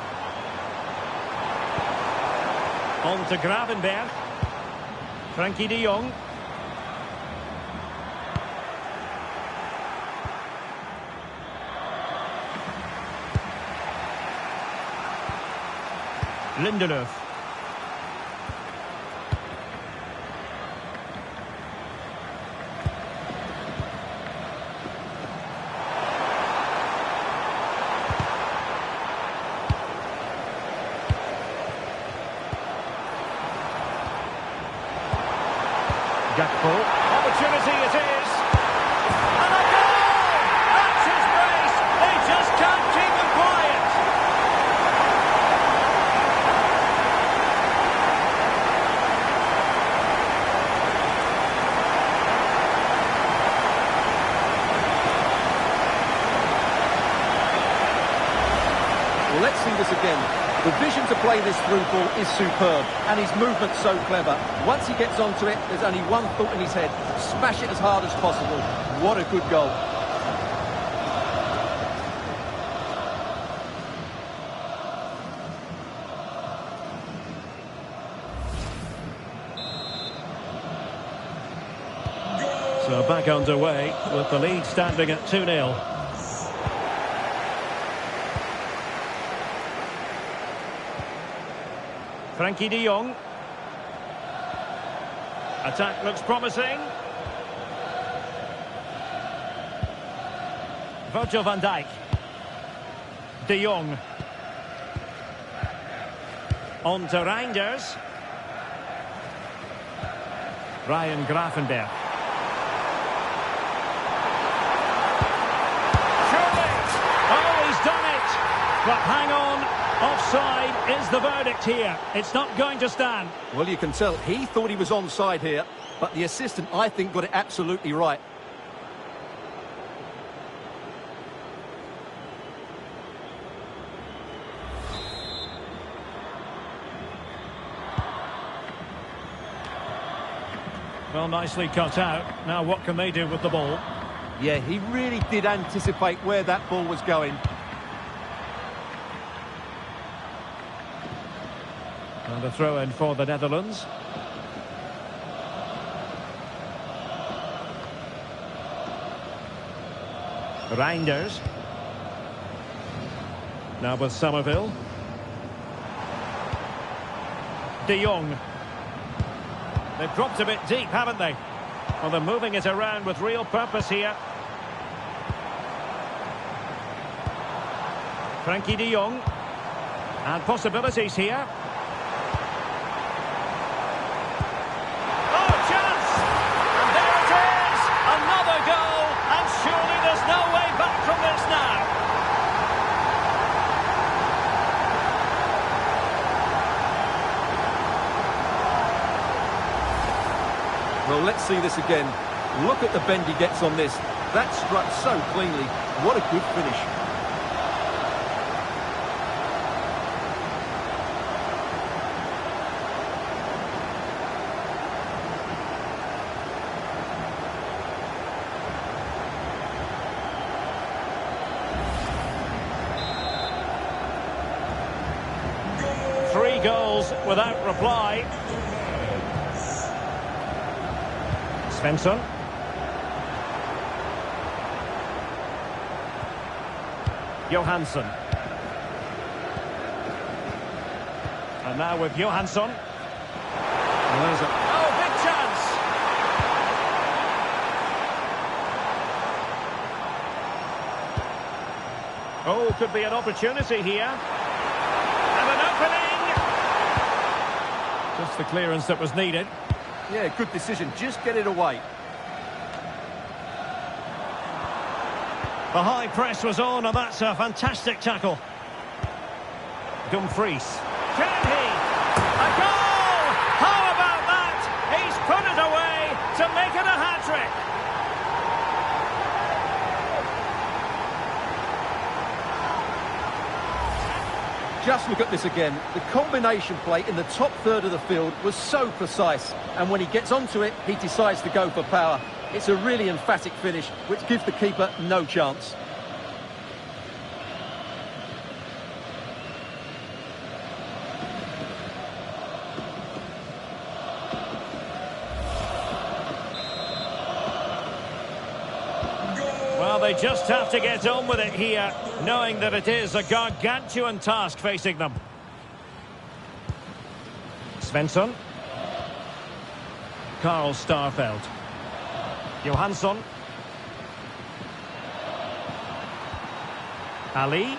On to Gravenberg. Frankie de Jong. Lindelöf. Gakpo. Opportunity it is. And a goal! That's his brace. They just can't keep him quiet. Well, let's see this again. The vision to play this through ball is superb, and his movement's so clever. Once he gets onto it, there's only one thought in his head: smash it as hard as possible. What a good goal. So back underway with the lead standing at 2-0. Frankie de Jong. Attack looks promising. Virgil van Dijk. De Jong. On to Reinders. Ryan Gravenberg. Surely! Oh, he's done it! But hang on. Offside is the verdict here. It's not going to stand. Well, you can tell he thought he was onside here, but the assistant, I think, got it absolutely right. Well, nicely cut out. Now what can they do with the ball? Yeah, he really did anticipate where that ball was going. And a throw-in for the Netherlands. Reinders. Now with Somerville. De Jong. They've dropped a bit deep, haven't they? Well, they're moving it around with real purpose here. Frankie de Jong. And possibilities here. Well, let's see this again. Look at the bend he gets on this. That struck so cleanly. What a good finish. Three goals without reply. Svensson. Johansson. And now with Johansson. And there's a... Oh, big chance! Oh, could be an opportunity here. And an opening! Just the clearance that was needed. Yeah, good decision. Just get it away. The high press was on, and that's a fantastic tackle. Dumfries. Can he? A goal! How about that? He's put it away to make it a hat-trick. Just look at this again. The combination play in the top third of the field was so precise. And when he gets onto it, he decides to go for power. It's a really emphatic finish, which gives the keeper no chance. Well, they just have to get on with it here, knowing that it is a gargantuan task facing them. Svensson. Karl Starfelt. Johansson. Ali.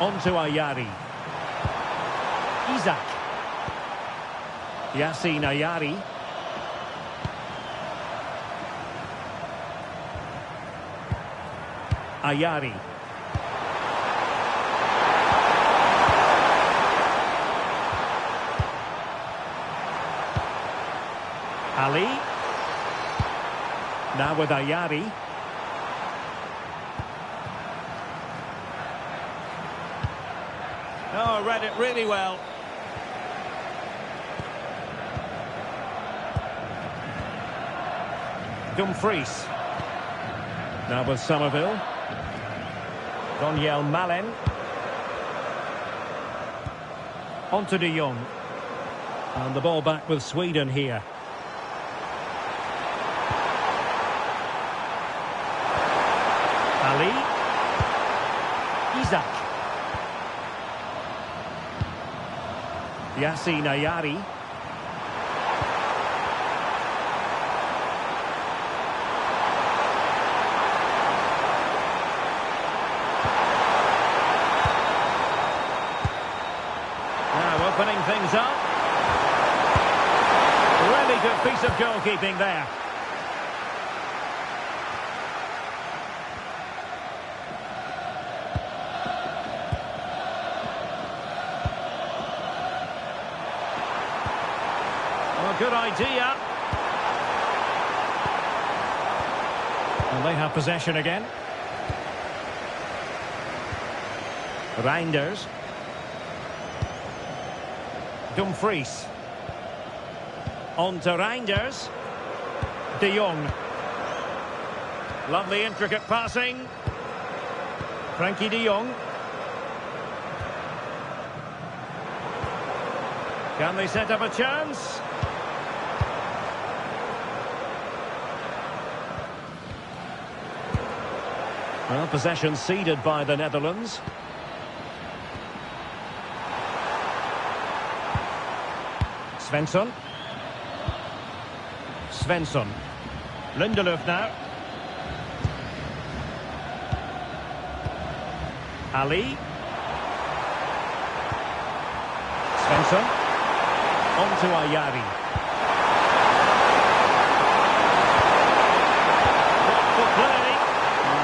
On to Ayari. Isaac. Yassine Ayari. Ayari. Ali. Now with Ayari. Oh, read it really well. Dumfries. Now with Somerville. Daniel Malen. On to De Jong. And the ball back with Sweden here. Ali. Isaac. Yassine Ayari. Now opening things up. Really good piece of goalkeeping there. Good idea. And they have possession again. Reinders. Dumfries. On to Reinders. De Jong. Lovely intricate passing. Frankie de Jong. Can they set up a chance? Well, possession ceded by the Netherlands. Svensson. Svensson. Lindelöf now. Ali. Svensson. On to Ayari. Good play.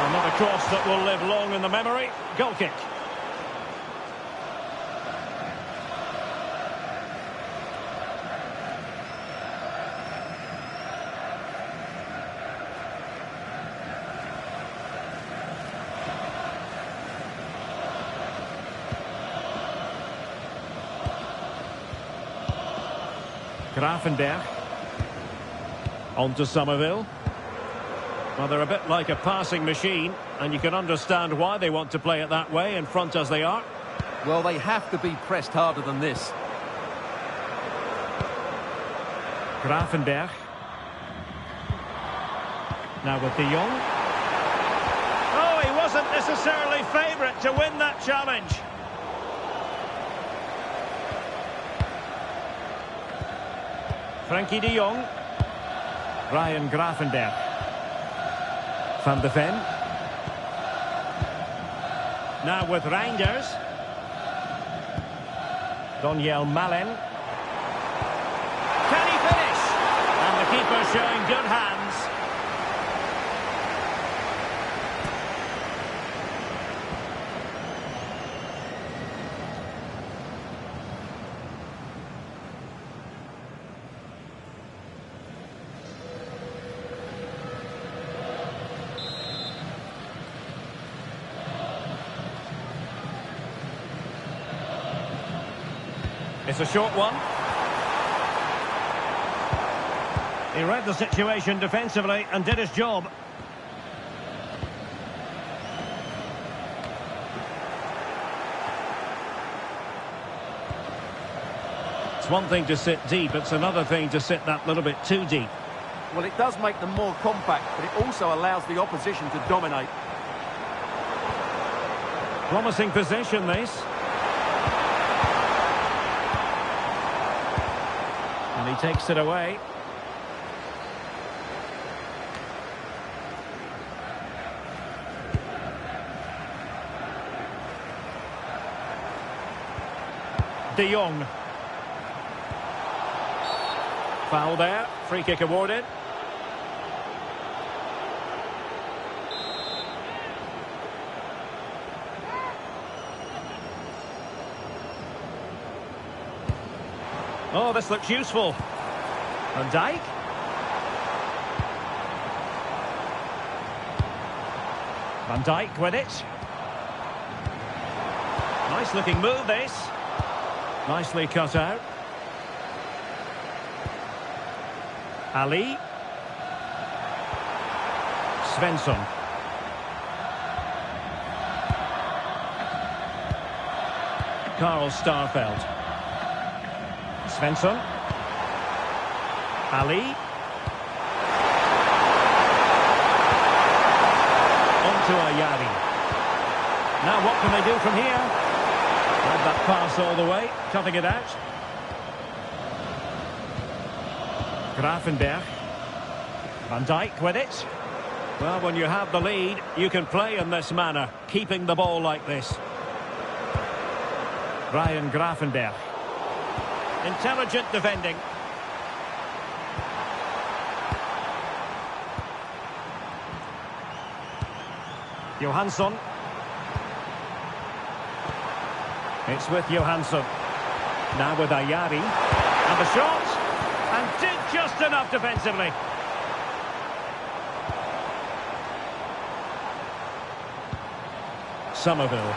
Another cross that will live long in the memory. Goal kick. Gravenberch. On to Somerville. Well, they're a bit like a passing machine, and you can understand why they want to play it that way in front as they are. Well, they have to be pressed harder than this. Gravenberch. Now with De Jong. Oh, he wasn't necessarily favourite to win that challenge. Frankie de Jong. Ryan Gravenberch. Van de Ven. Now with Reinders. Daniel Malen. Can he finish? And the keeper showing good hands. It's a short one. He read the situation defensively and did his job. It's one thing to sit deep, it's another thing to sit that little bit too deep. Well, it does make them more compact, but it also allows the opposition to dominate. Promising position, this. And he takes it away. De Jong. Foul there. Free kick awarded. Oh, this looks useful. Van Dijk. Van Dijk with it. Nice looking move, this. Nicely cut out. Ali. Svensson. Karl Starfelt. Svensson. Ali. On to Ayari. Now what can they do from here? Had that pass all the way, cutting it out. Gravenberch. Van Dijk with it. Well, when you have the lead, you can play in this manner, keeping the ball like this. Ryan Gravenberch. Intelligent defending. Johansson. It's with Johansson. Now with Ayari. And the shot. And did just enough defensively. Somerville.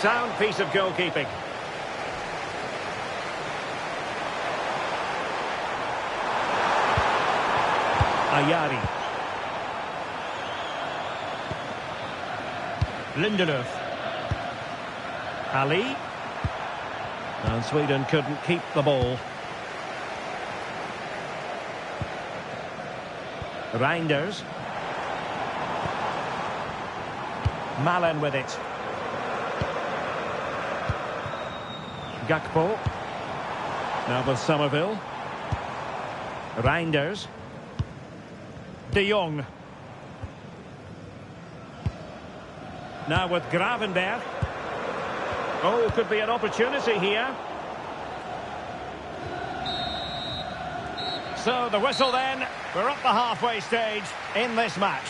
Sound piece of goalkeeping. Ayari. Lindelöf. Ali. And Sweden couldn't keep the ball. Reinders. Malen with it. Gakpo. Now with Somerville. Reinders. De Jong. Now with Gravenberch. Oh, could be an opportunity here. So the whistle then. We're up the halfway stage in this match.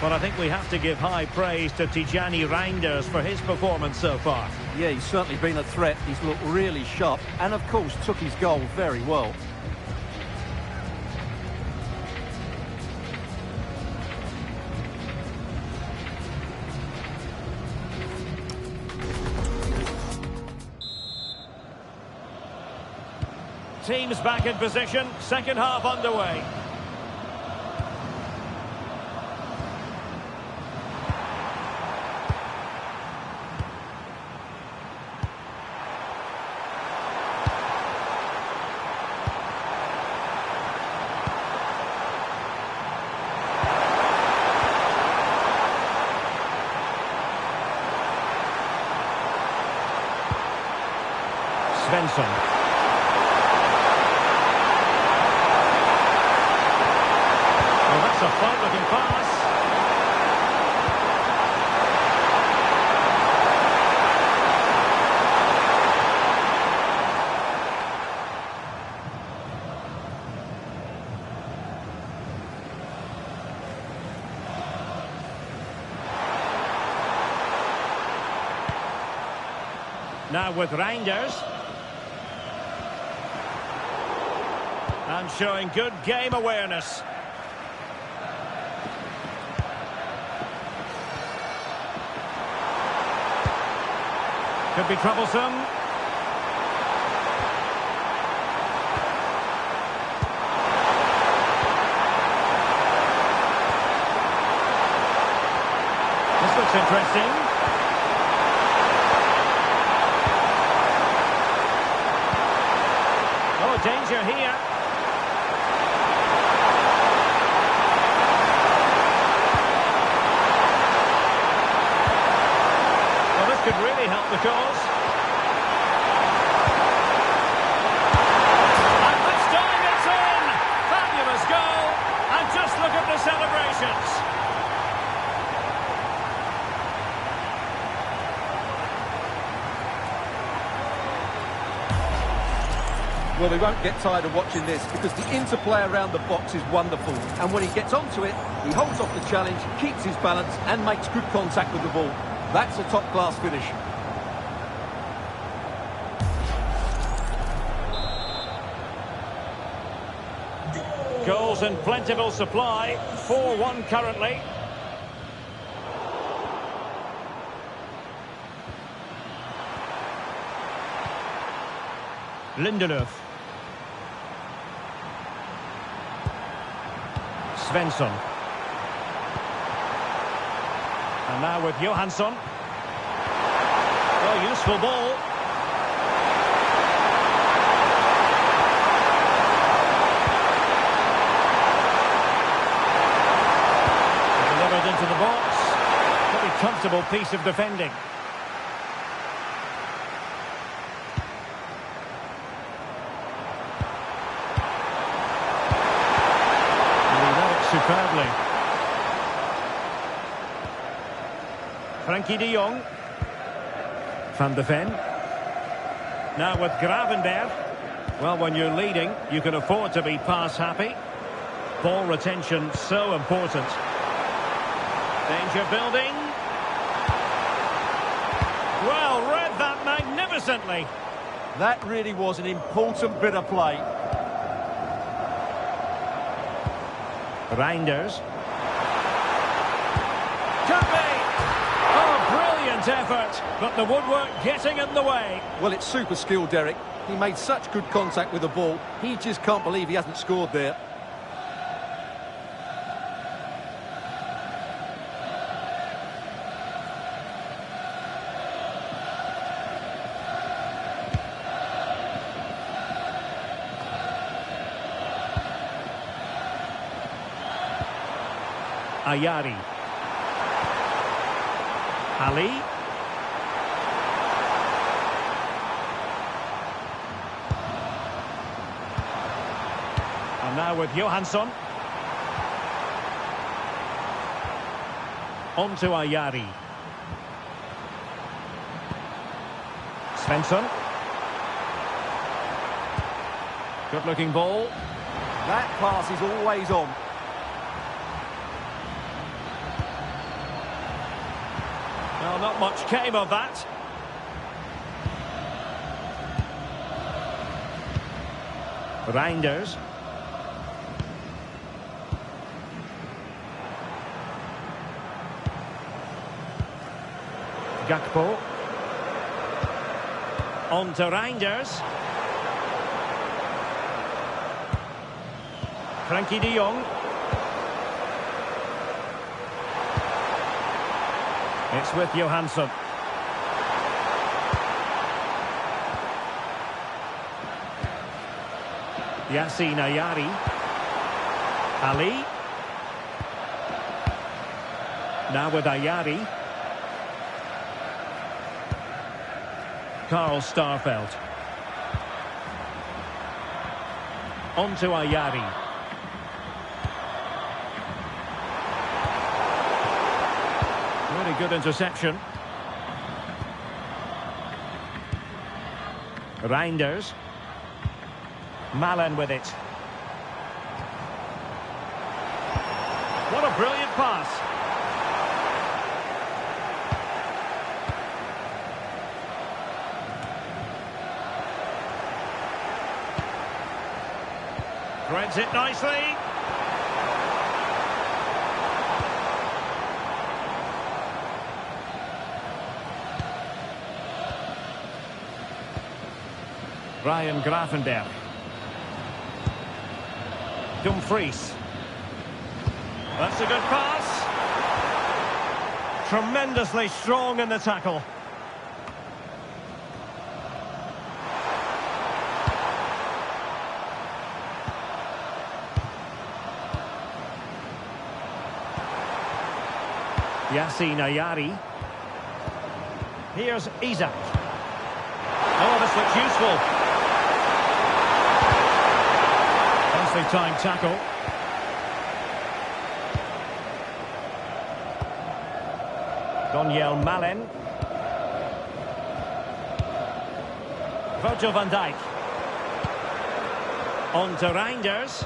But I think we have to give high praise to Tijani Reinders for his performance so far. Yeah, he's certainly been a threat. He's looked really sharp and, of course, took his goal very well. Teams back in position, second half underway. Svensson. Well, that's a fine-looking pass. Now with Reinders. And showing good game awareness. Could be troublesome. This looks interesting. Danger here. Well, this could really help the cause. And this time it's in! Fabulous goal! And just look at the celebrations. Well, they won't get tired of watching this because the interplay around the box is wonderful. And when he gets onto it, he holds off the challenge, keeps his balance and makes good contact with the ball. That's a top-class finish. Goals in plentiful supply. 4-1 currently. Lindelöf. Svensson. And now with Johansson. Oh, useful ball. Delivered into the box. Pretty comfortable piece of defending. Superbly. Frenkie de Jong. Van de Ven. Now with Gravenberg. Well, when you're leading, you can afford to be pass happy. Ball retention so important. Danger building. Well, read that magnificently. That really was an important bit of play. Reinders. Could be! Oh, brilliant effort, but the woodwork getting in the way. Well, it's super skill, Derek. He made such good contact with the ball. He just can't believe he hasn't scored there. Ayari. Ali. And now with Johansson. On to Ayari. Svensson. Good looking ball. That pass is always on. Well, not much came of that. Reinders. Gakpo. On to Reinders. Frenkie de Jong. It's with Johansson. Yassine Ayari. Ali. Now with Ayari. Karl Starfelt. On to Ayari. Really good interception. Reinders. Malen with it. What a brilliant pass. Threads it nicely. Ryan Gravenberch. Dumfries. That's a good pass. Tremendously strong in the tackle. Yassine Ayari. Here's Isak. Oh, this looks useful. Nicely timed tackle. Daniel Malen. Virgil van Dijk. On to Reinders.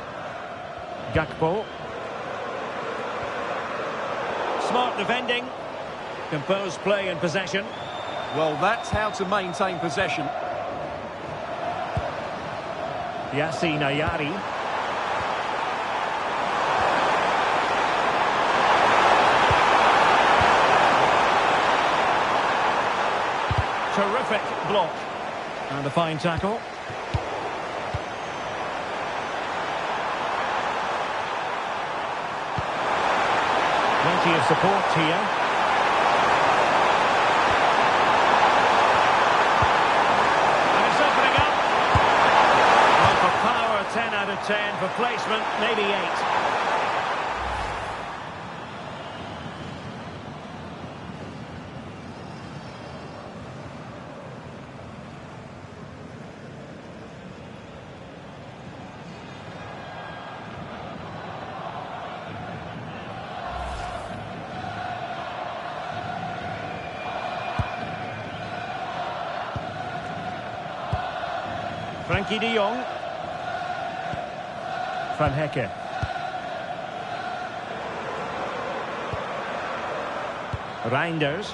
Gakpo. Smart defending. Composed play and possession. Well, that's how to maintain possession. Yassine Ayari. Terrific block. And a fine tackle. Plenty of support here. And it's opening up. Well, for power, 10 out of 10. For placement, maybe 8. Frenkie de Jong. Van Hecke. Reinders.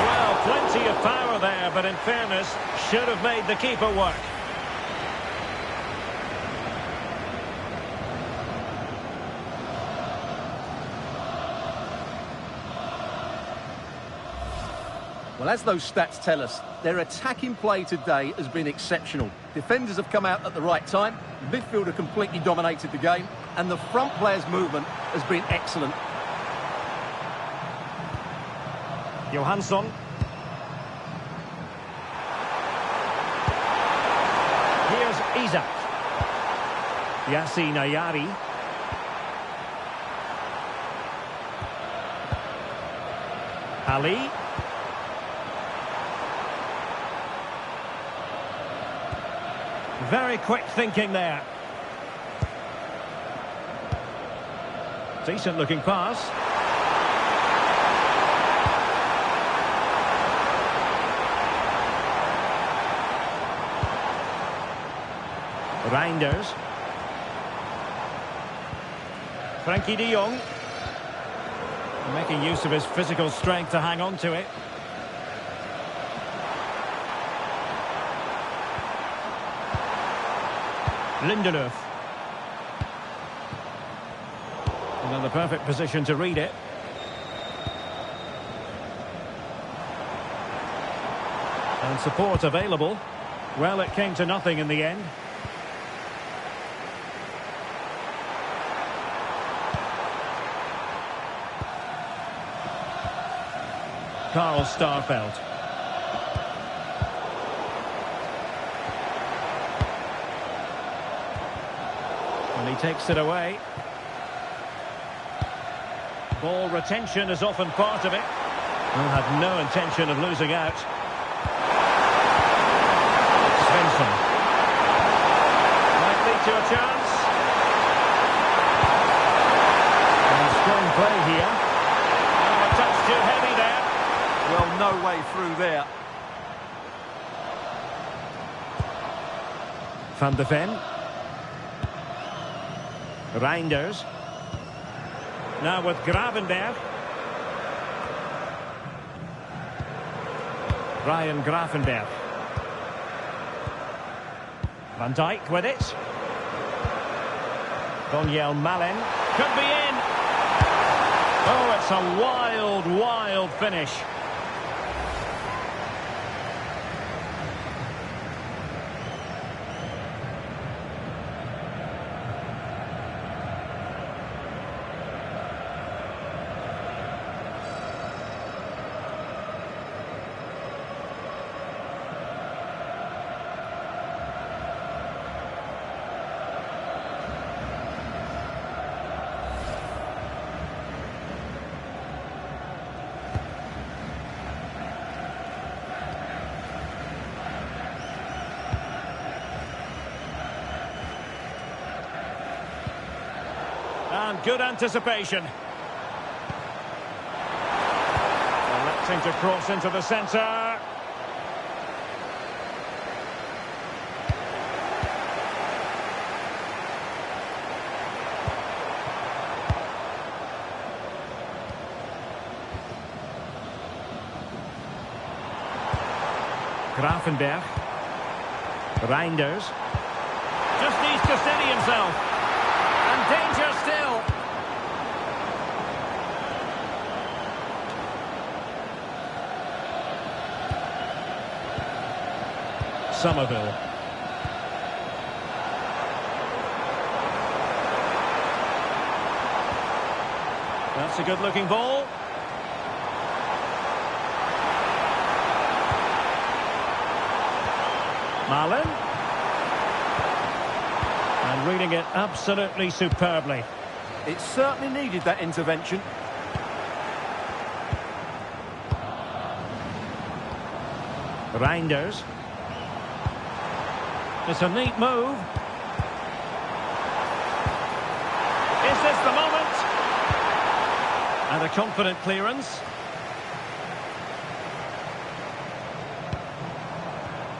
Well, plenty of power there, but in fairness, should have made the keeper work. Well, as those stats tell us, their attacking play today has been exceptional. Defenders have come out at the right time, the midfielder completely dominated the game, and the front players' movement has been excellent. Johansson. Here's Isak. Yassine Ayari. Ali. Very quick thinking there. Decent looking pass. Reinders. Frenkie de Jong. Making use of his physical strength to hang on to it. Lindelöf. Another perfect position to read it. And support available. Well, it came to nothing in the end. Karl Starfelt. And he takes it away. Ball retention is often part of it. Well, had no intention of losing out. Svensson. Might lead to a chance. And strong play here. Oh, a touch too heavy there. Well, no way through there. Van de Ven. Reinders. Now with Gravenberg. Ryan Gravenberg. Van Dijk with it. Daniel Malen. Could be in. Oh, it's a wild, wild finish. And good anticipation. Electing to cross into the centre. Gravenberg. Reinders. Just needs to steady himself. And danger still. Somerville. That's a good-looking ball. Malen. And reading it absolutely superbly. It certainly needed that intervention. Reinders. It's a neat move. Is this the moment? And a confident clearance.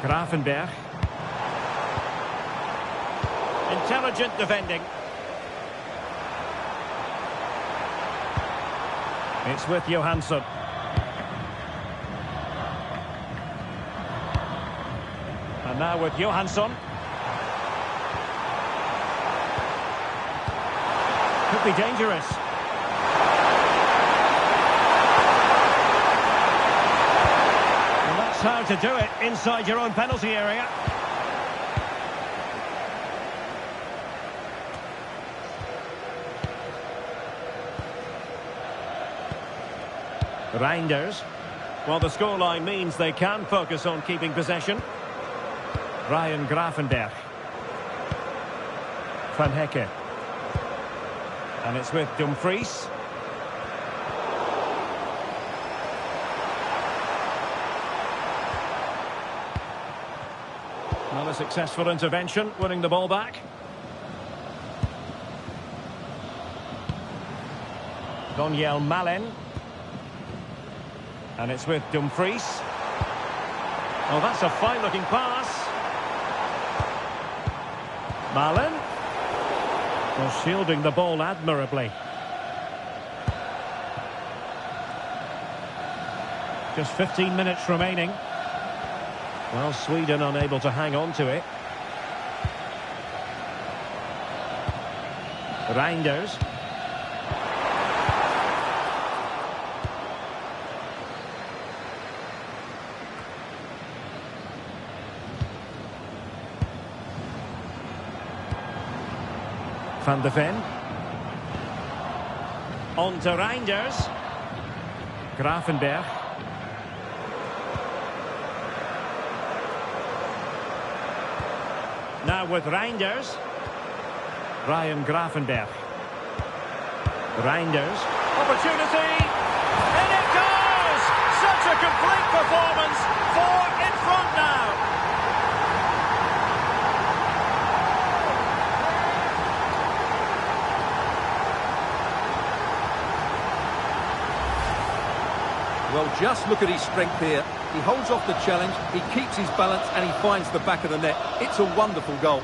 Gravenberg. Intelligent defending. It's with Johansson. And now with Johansson. Could be dangerous. And that's how to do it inside your own penalty area. Reinders. Well, the scoreline means they can focus on keeping possession. Ryan Gravenberg. Van Hecke. And it's with Dumfries. Well, a successful intervention, winning the ball back. Daniel Malen. And it's with Dumfries. Oh, that's a fine-looking pass. Malen. Well, shielding the ball admirably. Just 15 minutes remaining. Well, Sweden unable to hang on to it. Reinders. Van de Ven. On to Reinders. Gravenberg. Now with Reinders. Ryan Gravenberg. Reinders. Opportunity. And it goes! Such a complete performance. 4 in front now. Well, just look at his strength here. He holds off the challenge, he keeps his balance and he finds the back of the net. It's a wonderful goal.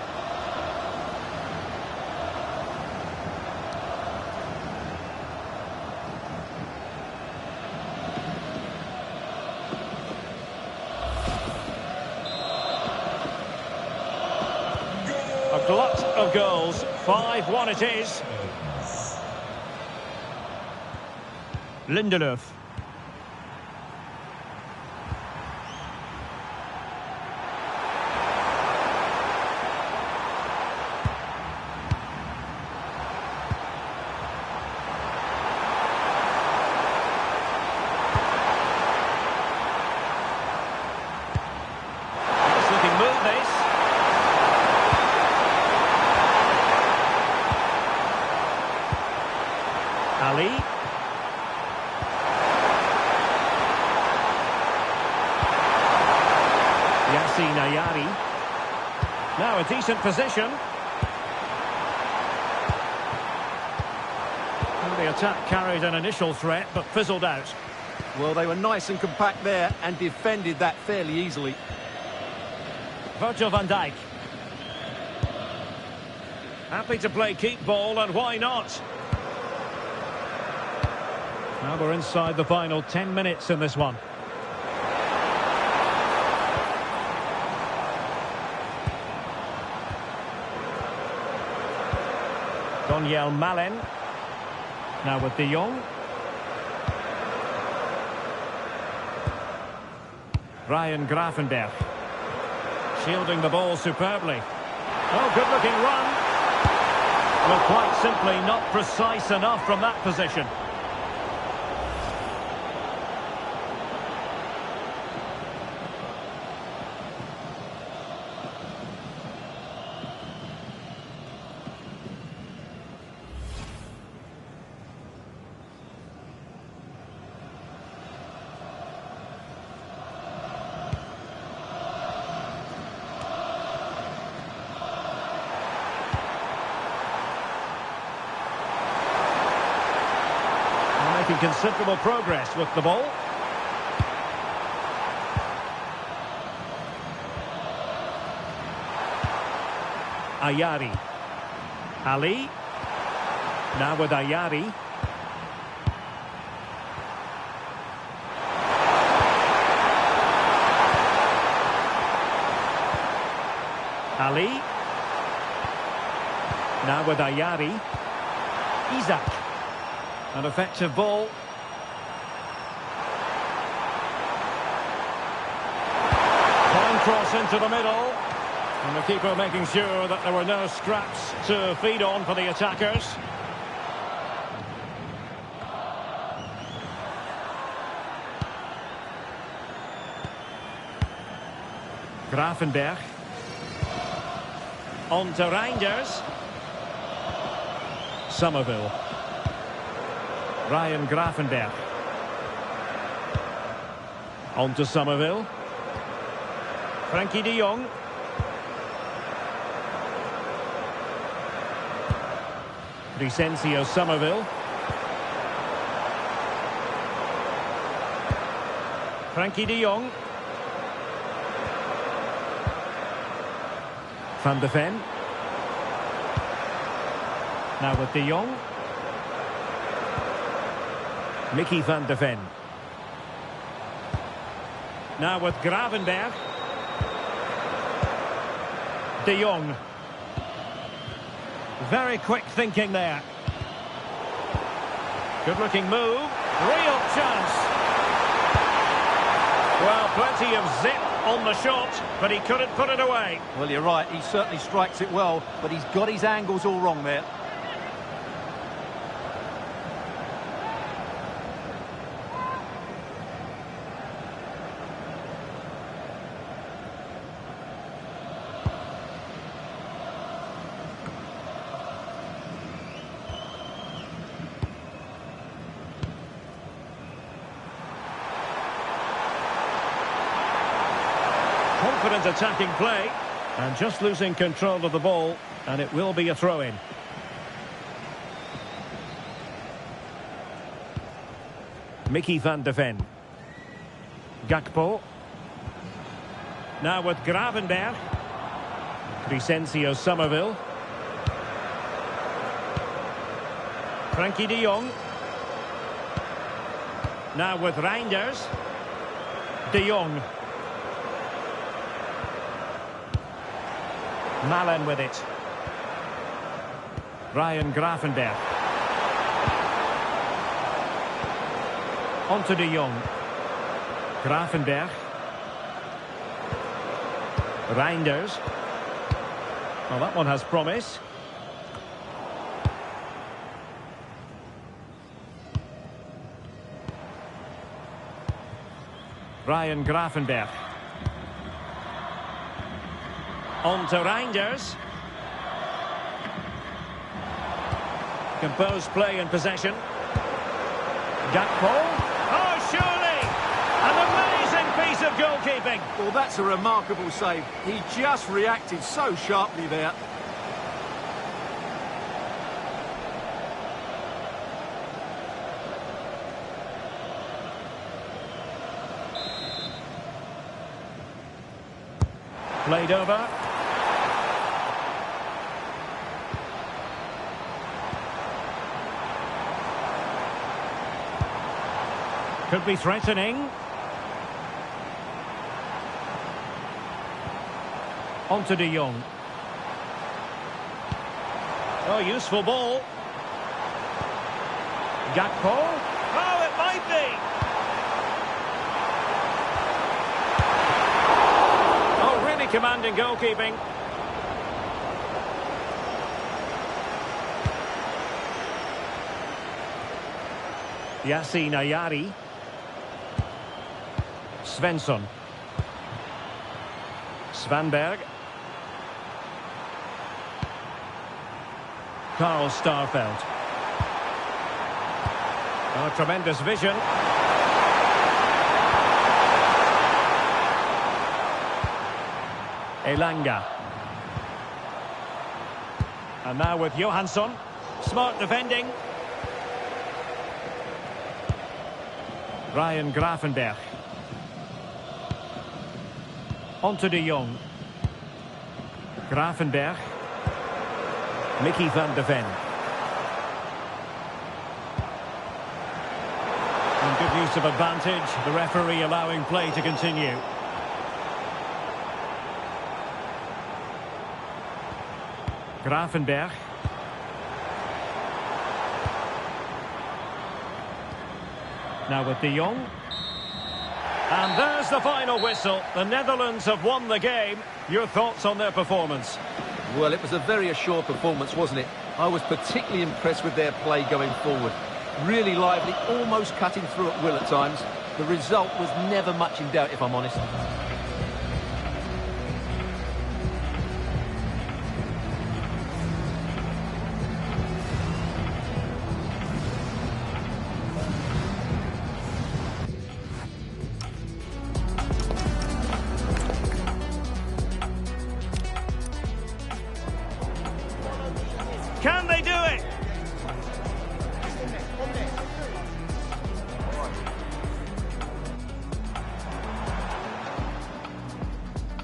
A glut of goals. 5-1 it is. Lindelöf. Ali. Yassine Ayari. Now a decent position. And the attack carried an initial threat but fizzled out. Well, they were nice and compact there and defended that fairly easily. Virgil van Dijk. Happy to play keep ball, and why not? Now we're inside the final 10 minutes in this one. Daniel Malen. Now with De Jong. Ryan Gravenberch. Shielding the ball superbly. Oh, good-looking run. Well, quite simply not precise enough from that position. Making considerable progress with the ball. Ayari. Ali. Now with Ayari. Ali. Now with Ayari. Isaac. An effective ball. Fine cross into the middle. And the keeper making sure that there were no scraps to feed on for the attackers. Gravenberch. On to Reinders. Somerville. Ryan Gravenberch. On to Somerville. Frankie de Jong. Crescencio Somerville. Frankie de Jong. Van de Ven. Now with de Jong. Mickey van de Ven. Now with Gravenberch. De Jong. Very quick thinking there. Good looking move. Real chance. Well, plenty of zip on the shot, but he couldn't put it away. Well, you're right, he certainly strikes it well, but he's got his angles all wrong there. confident attacking play. And just losing control of the ball, and it will be a throw-in. Mickey van de Ven. Gakpo. Now with Gravenberch. Crescencio Somerville. Frankie de Jong. Now with Reinders. De Jong. Malen with it. Ryan Gravenberch. On to de Jong. Gravenberch. Reinders. Well, that one has promise. Ryan Gravenberch. On to Reinders. Composed play and possession. Gakpo. Oh, surely! An amazing piece of goalkeeping. Well, that's a remarkable save. He just reacted so sharply there. Played over. Could be threatening. On to de Jong. Oh, useful ball. Gakpo. Oh, it might be. Oh, really commanding goalkeeping. Yassine Ayari. Svensson. Svanberg. Carl Starfelt. Oh, tremendous vision. Elanga. And now with Johansson. Smart defending. Ryan Gravenberch. On to de Jong. Gravenberch. Mickey van de Ven. And good use of advantage. The referee allowing play to continue. Gravenberch. Now with de Jong. And there's the final whistle. The Netherlands have won the game. Your thoughts on their performance? Well, it was a very assured performance, wasn't it? I was particularly impressed with their play going forward. Really lively, almost cutting through at will at times. The result was never much in doubt, if I'm honest. Can they do it?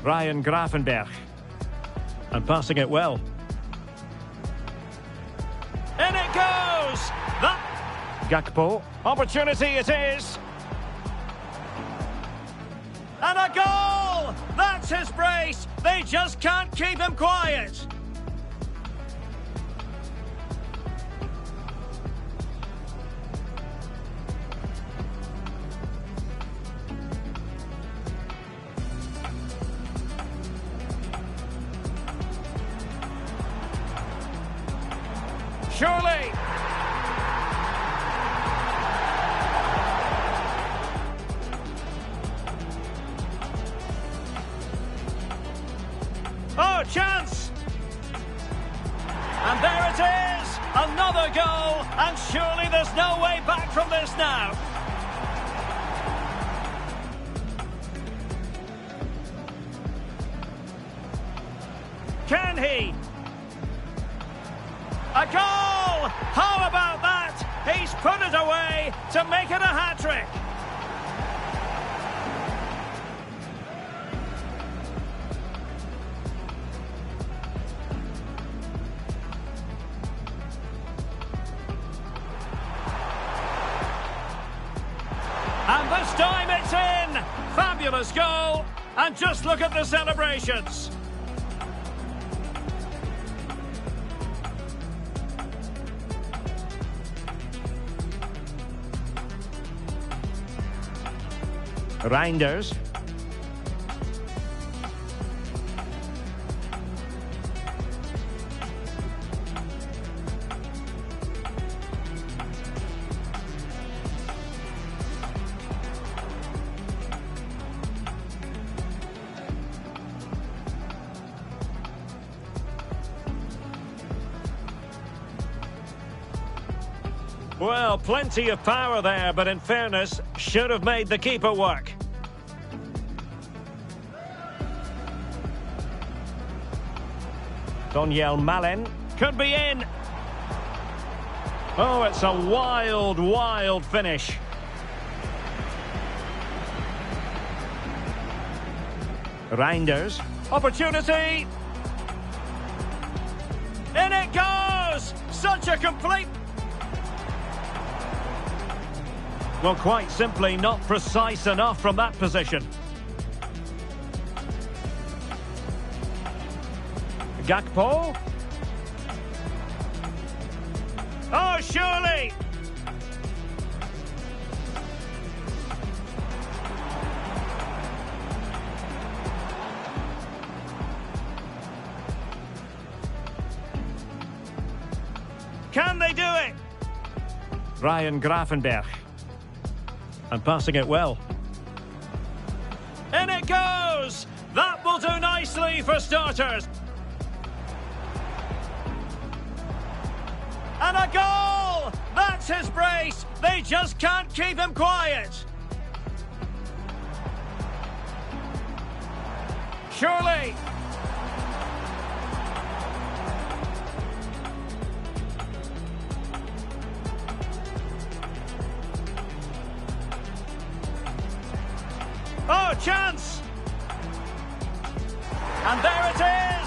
Ryan Gravenberch. And passing it well. In it goes! That Gakpo. Opportunity it is. And a goal! That's his brace! They just can't keep him quiet. Surely! Oh, chance! And there it is! Another goal! And surely there's no way back from this now. Can he? A goal! How about that? He's put it away to make it a hat-trick. And this time it's in! Fabulous goal! And just look at the celebrations. Reinders. Well, plenty of power there, but in fairness, should have made the keeper work. Daniel Malin could be in. Oh, it's a wild, wild finish. Reinders. Opportunity. In it goes! Such a complete... Well, quite simply not precise enough from that position. Gakpo. Oh, surely! Can they do it? Ryan Gravenberch. And passing it well. In it goes! That will do nicely for starters. And a goal! That's his brace! They just can't keep him quiet. Surely. Oh, chance! And there it is!